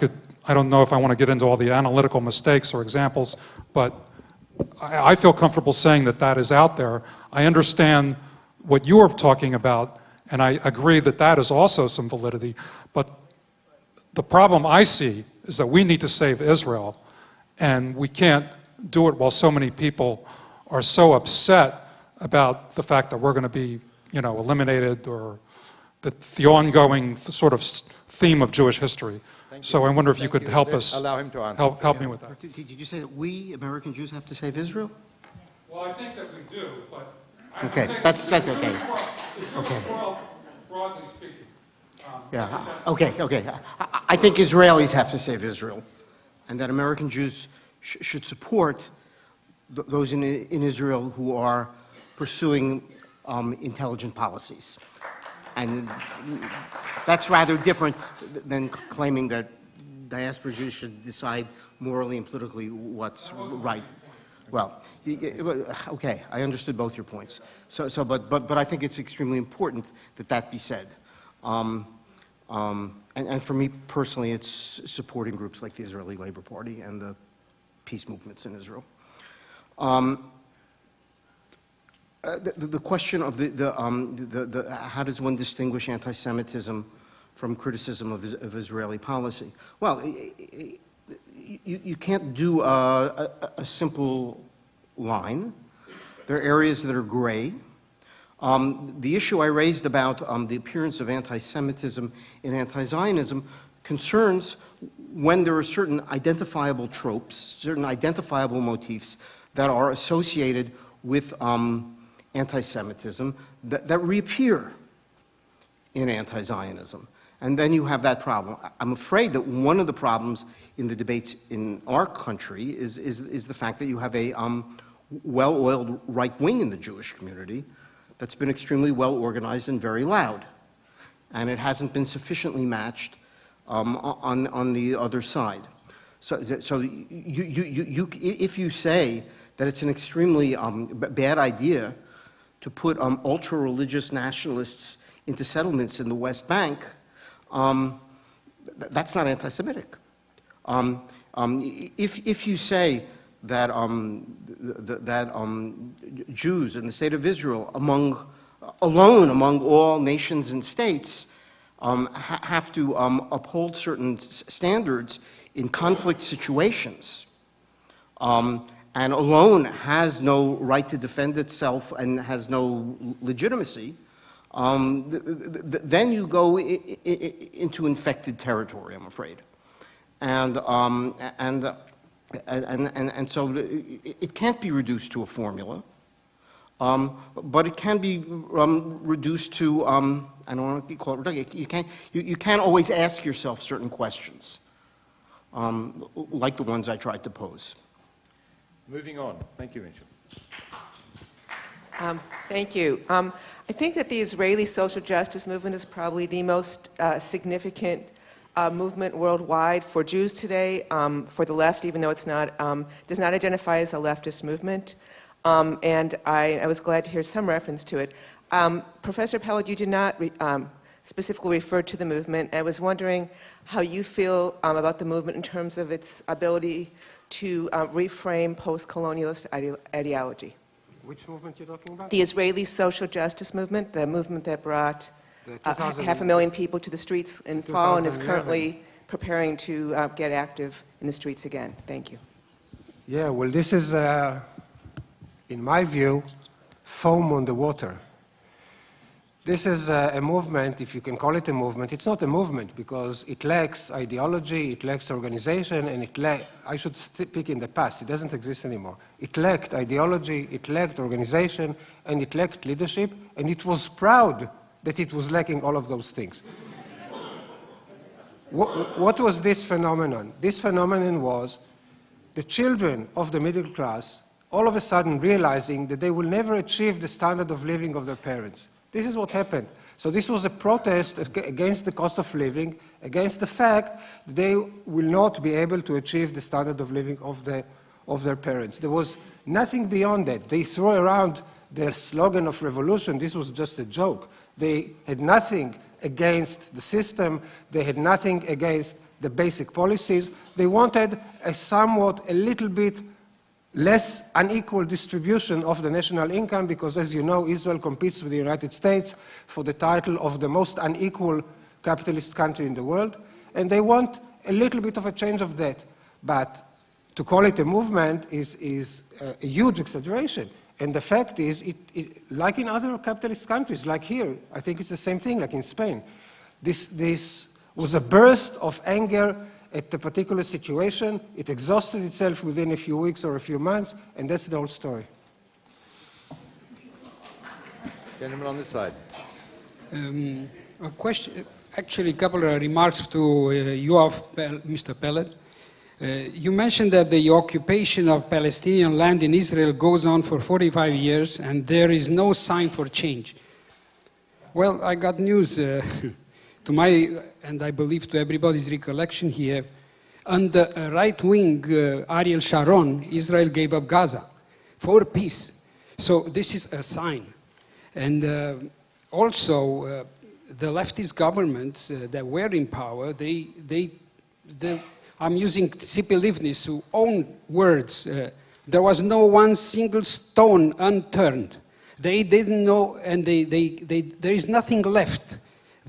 don't know if I want to get into all the analytical mistakes or examples, but I feel comfortable saying that that is out there. I understand what you are talking about, and I agree that that is also some validity. But the problem I see is that we need to save Israel, and we can't do it while so many people are so upset about the fact that we're going to be, eliminated, or the ongoing sort of theme of Jewish history. So I wonder if you could help us, Allow him to answer. help me with that. Did you say that we, American Jews, have to save Israel? Well, I think that we do, but Okay, that's okay. The Jewish world, broadly speaking. Yeah, okay. I think Israelis have to save Israel, and that American Jews should support those in Israel who are pursuing intelligent policies. And that's rather different than claiming that diaspora Jews should decide morally and politically what's right. Well, okay, I understood both your points. But I think it's extremely important that that be said. And for me personally, it's supporting groups like the Israeli Labor Party and the peace movements in Israel. The question of how does one distinguish anti-Semitism from criticism of Israeli policy? Well, you can't do a simple line. There are areas that are gray. The issue I raised about the appearance of anti-Semitism in anti-Zionism concerns when there are certain identifiable tropes, certain identifiable motifs that are associated with anti-Semitism that reappear in anti-Zionism. And then you have that problem. I'm afraid that one of the problems in the debates in our country is the fact that you have a well-oiled right wing in the Jewish community that's been extremely well organized and very loud. And it hasn't been sufficiently matched on the other side. So if you say that it's an extremely bad idea to put ultra-religious nationalists into settlements in the West Bank, that's not anti-Semitic. If you say that Jews in the state of Israel, alone among all nations and states, have to uphold certain standards in conflict situations, and alone has no right to defend itself and has no legitimacy, then you go into infected territory, I'm afraid. And so it can't be reduced to a formula, but it can be reduced to, I don't want to call it reductive. You can't always ask yourself certain questions, like the ones I tried to pose. Moving on. Thank you, Rachel. Thank you. I think that the Israeli social justice movement is probably the most significant movement worldwide for Jews today, for the left, even though it's not, does not identify as a leftist movement. And I was glad to hear some reference to it. Professor Peled, you did not specifically refer to the movement. I was wondering how you feel about the movement in terms of its ability to reframe post-colonialist ideology. Which movement you're talking about? The Israeli social justice movement, the movement that brought 500,000 people to the streets in fall and is currently preparing to get active in the streets again. Thank you. Yeah, well, this is, in my view, foam on the water. This is a movement, if you can call it a movement. It's not a movement because it lacks ideology, it lacks organization, and I should speak in the past, it doesn't exist anymore. It lacked ideology, it lacked organization, and it lacked leadership, and it was proud that it was lacking all of those things. What was this phenomenon? This phenomenon was the children of the middle class all of a sudden realizing that they will never achieve the standard of living of their parents. This is what happened. So this was a protest against the cost of living, against the fact that they will not be able to achieve the standard of living of their parents. There was nothing beyond that. They threw around their slogan of revolution. This was just a joke. They had nothing against the system. They had nothing against the basic policies. They wanted a little bit less unequal distribution of the national income because, as you know, Israel competes with the United States for the title of the most unequal capitalist country in the world, and they want a little bit of a change of that. But to call it a movement is a huge exaggeration. And the fact is, like in other capitalist countries, like here, I think it's the same thing, like in Spain. This was a burst of anger at a particular situation. It exhausted itself within a few weeks or a few months, and that's the whole story. Gentleman on this side. A question, actually, a couple of remarks to Yoav, Mr. Peled. You mentioned that the occupation of Palestinian land in Israel goes on for 45 years and there is no sign for change. Well, I got news to my, and I believe to everybody's recollection here. Under right-wing Ariel Sharon, Israel gave up Gaza for peace. So this is a sign. And also, the leftist governments that were in power, I'm using Tzipi Livni's own words. There was no one single stone unturned. They didn't know, and there is nothing left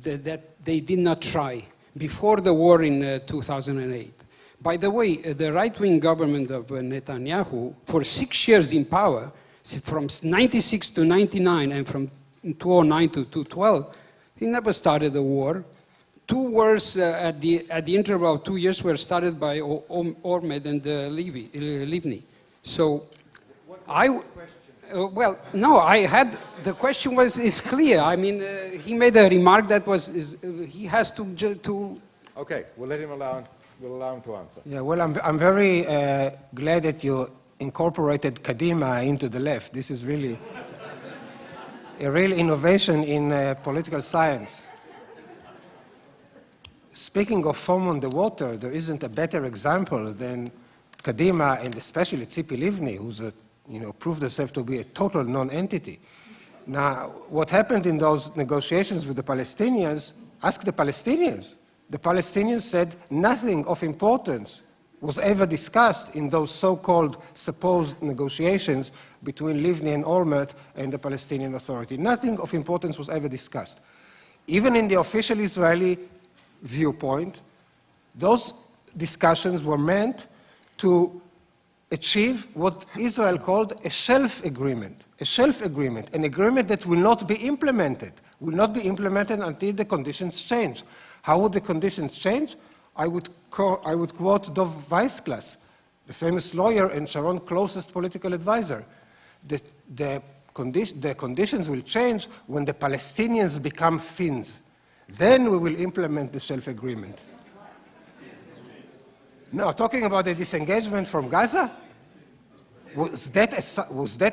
that they did not try before the war in 2008. By the way, the right-wing government of Netanyahu, for 6 years in power, from 96 to 99 and from 2009 to 2012, he never started a war. 2 wars at the interval of 2 years were started by Ormed and Livni. So, well, no, the question is clear. I mean, he made a remark that he has to. Okay, we'll allow him to answer. Yeah, well, I'm very glad that you incorporated Kadima into the left. This is really a real innovation in political science. Speaking of foam on the water, there isn't a better example than Kadima and especially Tzipi Livni, who's proved herself to be a total non-entity. Now, what happened in those negotiations with the Palestinians, ask the Palestinians. The Palestinians said nothing of importance was ever discussed in those so-called supposed negotiations between Livni and Olmert and the Palestinian Authority. Nothing of importance was ever discussed. Even in the official Israeli viewpoint, those discussions were meant to achieve what Israel called a shelf agreement, an agreement that will not be implemented until the conditions change. How would the conditions change? I would quote Dov Weissglass, the famous lawyer and Sharon's closest political advisor. The conditions will change when the Palestinians become Finns. Then we will implement the shelf agreement. Now, talking about the disengagement from Gaza, was that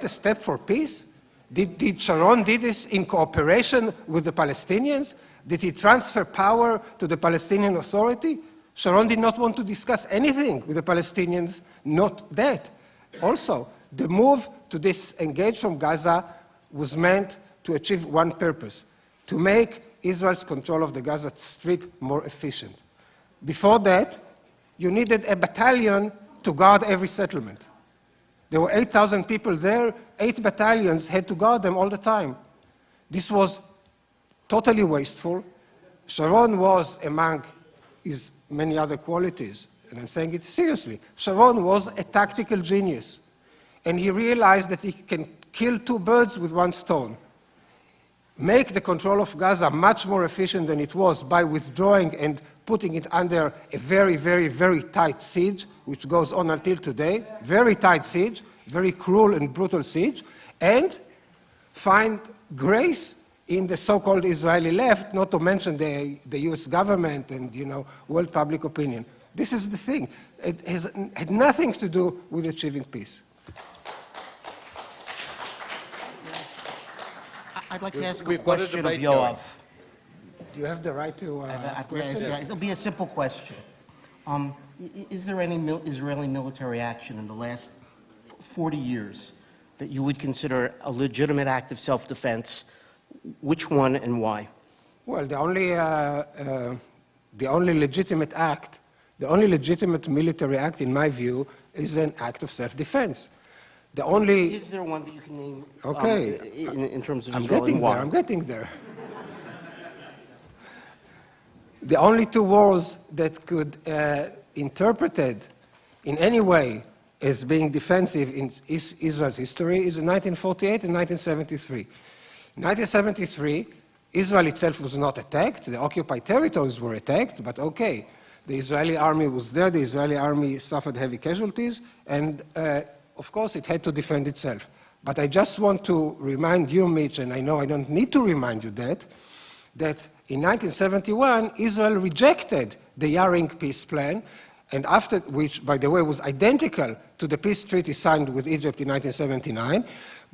a step for peace? Did Sharon do this in cooperation with the Palestinians? Did he transfer power to the Palestinian Authority? Sharon did not want to discuss anything with the Palestinians, not that. Also, the move to disengage from Gaza was meant to achieve one purpose, to make Israel's control of the Gaza Strip more efficient. Before that, you needed a battalion to guard every settlement. There were 8,000 people there, 8 battalions had to guard them all the time. This was totally wasteful. Sharon was, among his many other qualities, and I'm saying it seriously, Sharon was a tactical genius. And he realized that he can kill 2 birds with 1 stone. Make the control of Gaza much more efficient than it was by withdrawing and putting it under a very, very, very tight siege, which goes on until today, very tight siege, very cruel and brutal siege, and find grace in the so-called Israeli left, not to mention the US government and, world public opinion. This is the thing. It had nothing to do with achieving peace. I'd like to ask a question of Yoav. Going. Do you have the right to ask questions? Yeah, it'll be a simple question. Is there any Israeli military action in the last 40 years that you would consider a legitimate act of self-defense? Which one and why? Well, the only legitimate act, the only legitimate military act, in my view, is an act of self-defense. Is there one that you can name? Okay. In terms of I'm Israel getting and why? there. I'm getting there. The only 2 wars that could interpreted in any way as being defensive in Israel's history is in 1948 and 1973. In 1973, Israel itself was not attacked. The occupied territories were attacked, but okay. The Israeli army was there. The Israeli army suffered heavy casualties, and of course, it had to defend itself. But I just want to remind you, Mitch, and I know I don't need to remind you that in 1971, Israel rejected the Yaring peace plan, and after which, by the way, was identical to the peace treaty signed with Egypt in 1979.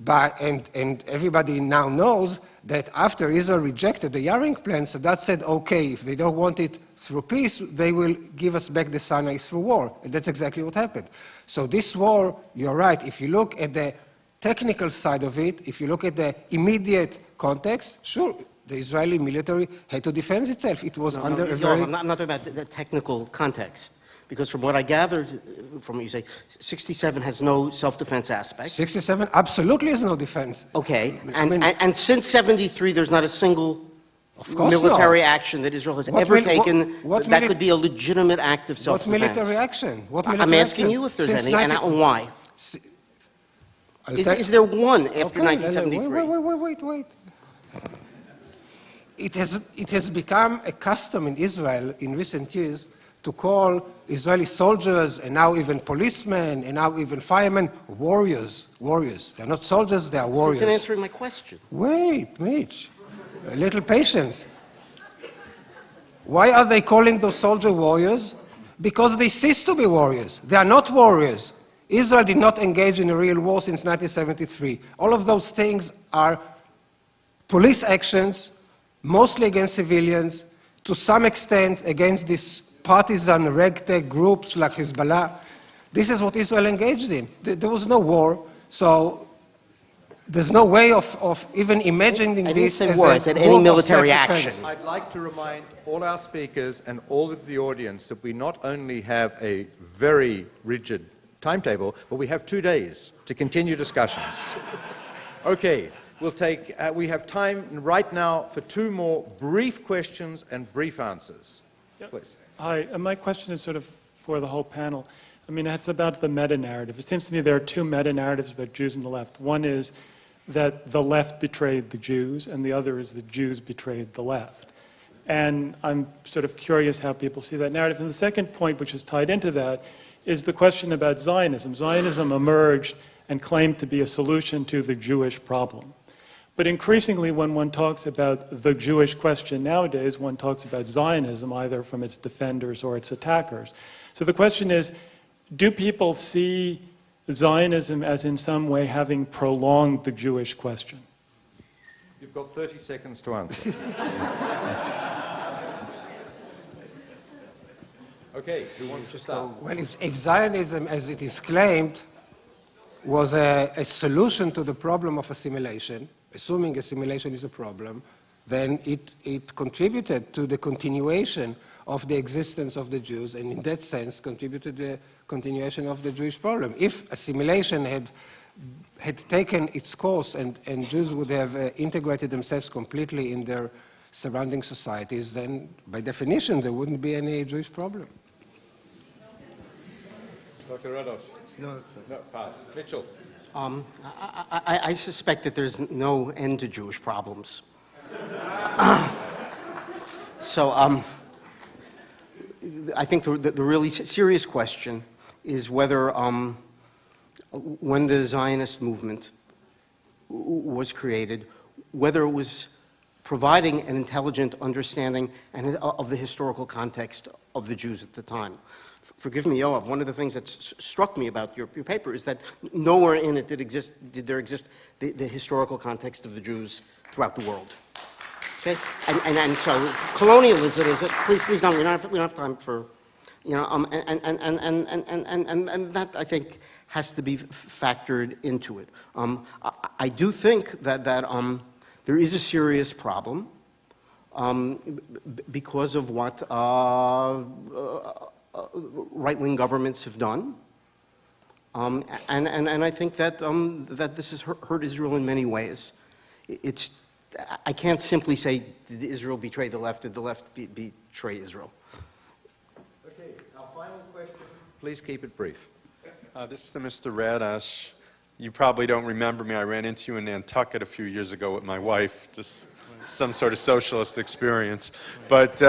And everybody now knows that after Israel rejected the Yaring plan, Sadat said, okay, if they don't want it through peace, they will give us back the Sinai through war. And that's exactly what happened. So this war, you're right, if you look at the technical side of it, if you look at the immediate context, sure, the Israeli military had to defend itself. It was under a very... I'm not talking about the technical context. Because from what I gathered from what you say, 67 has no self-defense aspect. 67 absolutely has no defense. Okay, and since 73, there's not a single military action that Israel has ever taken that could be a legitimate act of self-defense. What military action? I'm asking you if there's any, and why. Is there one after 1973? Wait. It has become a custom in Israel in recent years to call Israeli soldiers, and now even policemen, and now even firemen, warriors. They're not soldiers, they are warriors. It's answering my question. Wait, Mitch. A little patience. Why are they calling those soldier warriors? Because they ceased to be warriors. They are not warriors. Israel did not engage in a real war since 1973. All of those things are police actions, mostly against civilians, to some extent against these partisan ragtag groups like Hezbollah. This is what Israel engaged in. There was no war, so there's no way of even imagining this as war. I said any military action. I'd like to remind all our speakers and all of the audience that we not only have a very rigid timetable, but we have 2 days to continue discussions. Okay, we have time right now for 2 more brief questions and brief answers. Yep. Please. Hi, my question is sort of for the whole panel. I mean, it's about the meta-narrative. It seems to me there are 2 meta-narratives about Jews and the left. One is that the left betrayed the Jews, and the other is the Jews betrayed the left. And I'm sort of curious how people see that narrative. And the second point, which is tied into that, is the question about Zionism. Zionism emerged and claimed to be a solution to the Jewish problem. But increasingly, when one talks about the Jewish question nowadays, one talks about Zionism, either from its defenders or its attackers. So the question is, do people see Zionism as in some way having prolonged the Jewish question? You've got 30 seconds to answer. Okay, who wants to start? Well, if Zionism, as it is claimed, was a solution to the problem of assimilation, assuming assimilation is a problem, then it contributed to the continuation of the existence of the Jews, and in that sense contributed to the continuation of the Jewish problem. If assimilation had taken its course and Jews would have integrated themselves completely in their surrounding societies, then by definition there wouldn't be any Jewish problem. Dr. Radosh? No, pass. Mitchell? I suspect that there's no end to Jewish problems. So I think the really serious question is whether when the Zionist movement was created, whether it was providing an intelligent understanding of the historical context of the Jews at the time. Forgive me, Yoav, one of the things that struck me about your paper is that nowhere in it did there exist the historical context of the Jews throughout the world. Okay? And so colonialism is, please don't, we don't have time for, you know, and that I think has to be factored into it. I do think that there is a serious problem because of what right-wing governments have done, and I think that that this has hurt Israel in many ways. I can't simply say, did Israel betray the left? Did the left betray Israel? Okay, our final question. Please keep it brief. This is the Mr. Radosh. You probably don't remember me. I ran into you in Nantucket a few years ago with my wife, just some sort of socialist experience. But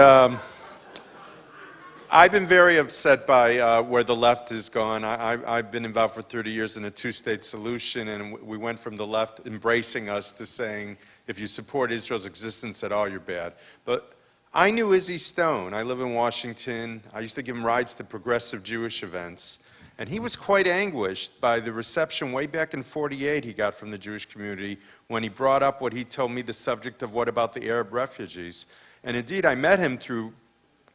I've been very upset by where the left has gone. I've been involved for 30 years in a two-state solution, and we went from the left embracing us to saying, if you support Israel's existence at all, you're bad. But I knew Izzy Stone. I live in Washington. I used to give him rides to progressive Jewish events. And he was quite anguished by the reception way back in '48 he got from the Jewish community when he brought up what he told me the subject of what about the Arab refugees. And indeed, I met him through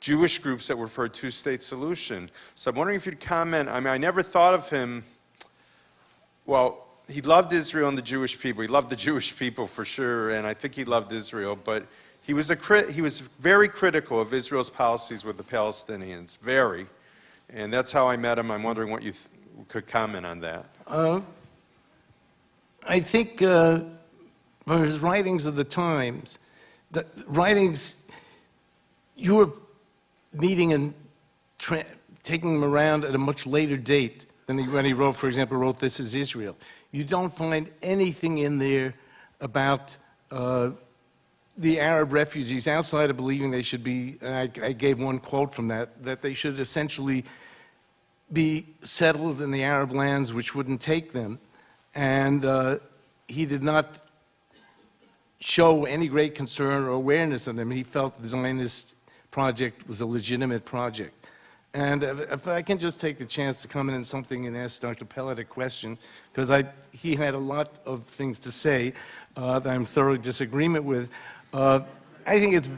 Jewish groups that were for a two-state solution. So I'm wondering if you'd comment. I mean, I never thought of him, well, he loved Israel and the Jewish people. He loved the Jewish people for sure, and I think he loved Israel, but he was very critical of Israel's policies with the Palestinians, very. And that's how I met him. I'm wondering what you could comment on that. I think from his writings of the times, the writings, you were meeting and taking him around at a much later date than when he wrote, for example, wrote This is Israel. You don't find anything in there about the Arab refugees outside of believing they should be, and I gave one quote from that they should essentially be settled in the Arab lands which wouldn't take them. And he did not show any great concern or awareness of them. He felt the Zionist project was a legitimate project. And if I can just take the chance to comment on something and ask Dr. Peled a question, because he had a lot of things to say that I'm thoroughly disagreement with. I think it's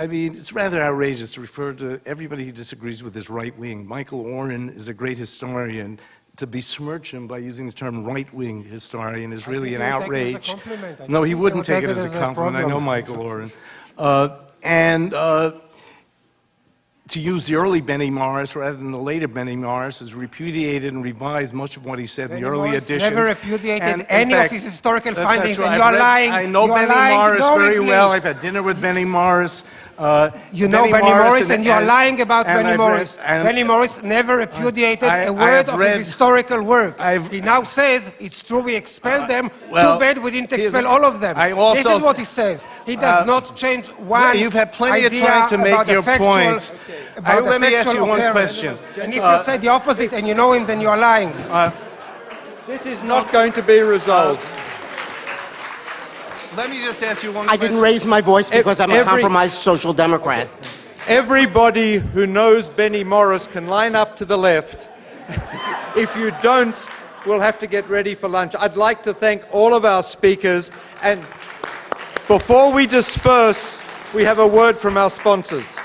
it's rather outrageous to refer to everybody he disagrees with as right-wing. Michael Oren is a great historian. To besmirch him by using the term right-wing historian is really an outrage. No, he wouldn't take it as a compliment. I know Michael Oren. To use the early Benny Morris rather than the later Benny Morris has repudiated and revised much of what he said in the early editions. Never repudiated any of his historical findings, and you are lying. I know Benny Morris very well. I've had dinner with Benny Morris. You know Benny Morris, and you are lying about Benny Morris. Benny Morris never repudiated a word of his historical work. He now says, it's true we expelled them. Too bad we didn't expel all of them. This is what he says. He does not change one You've had plenty of time to make your points. Let me ask you one question. And if you say the opposite and you know him, then you are lying. This is not going to be resolved. Let me just ask you one I question. didn't raise my voice because I'm a compromised social democrat. Everybody who knows Benny Morris can line up to the left. If you don't, we'll have to get ready for lunch. I'd like to thank all of our speakers. And before we disperse, we have a word from our sponsors.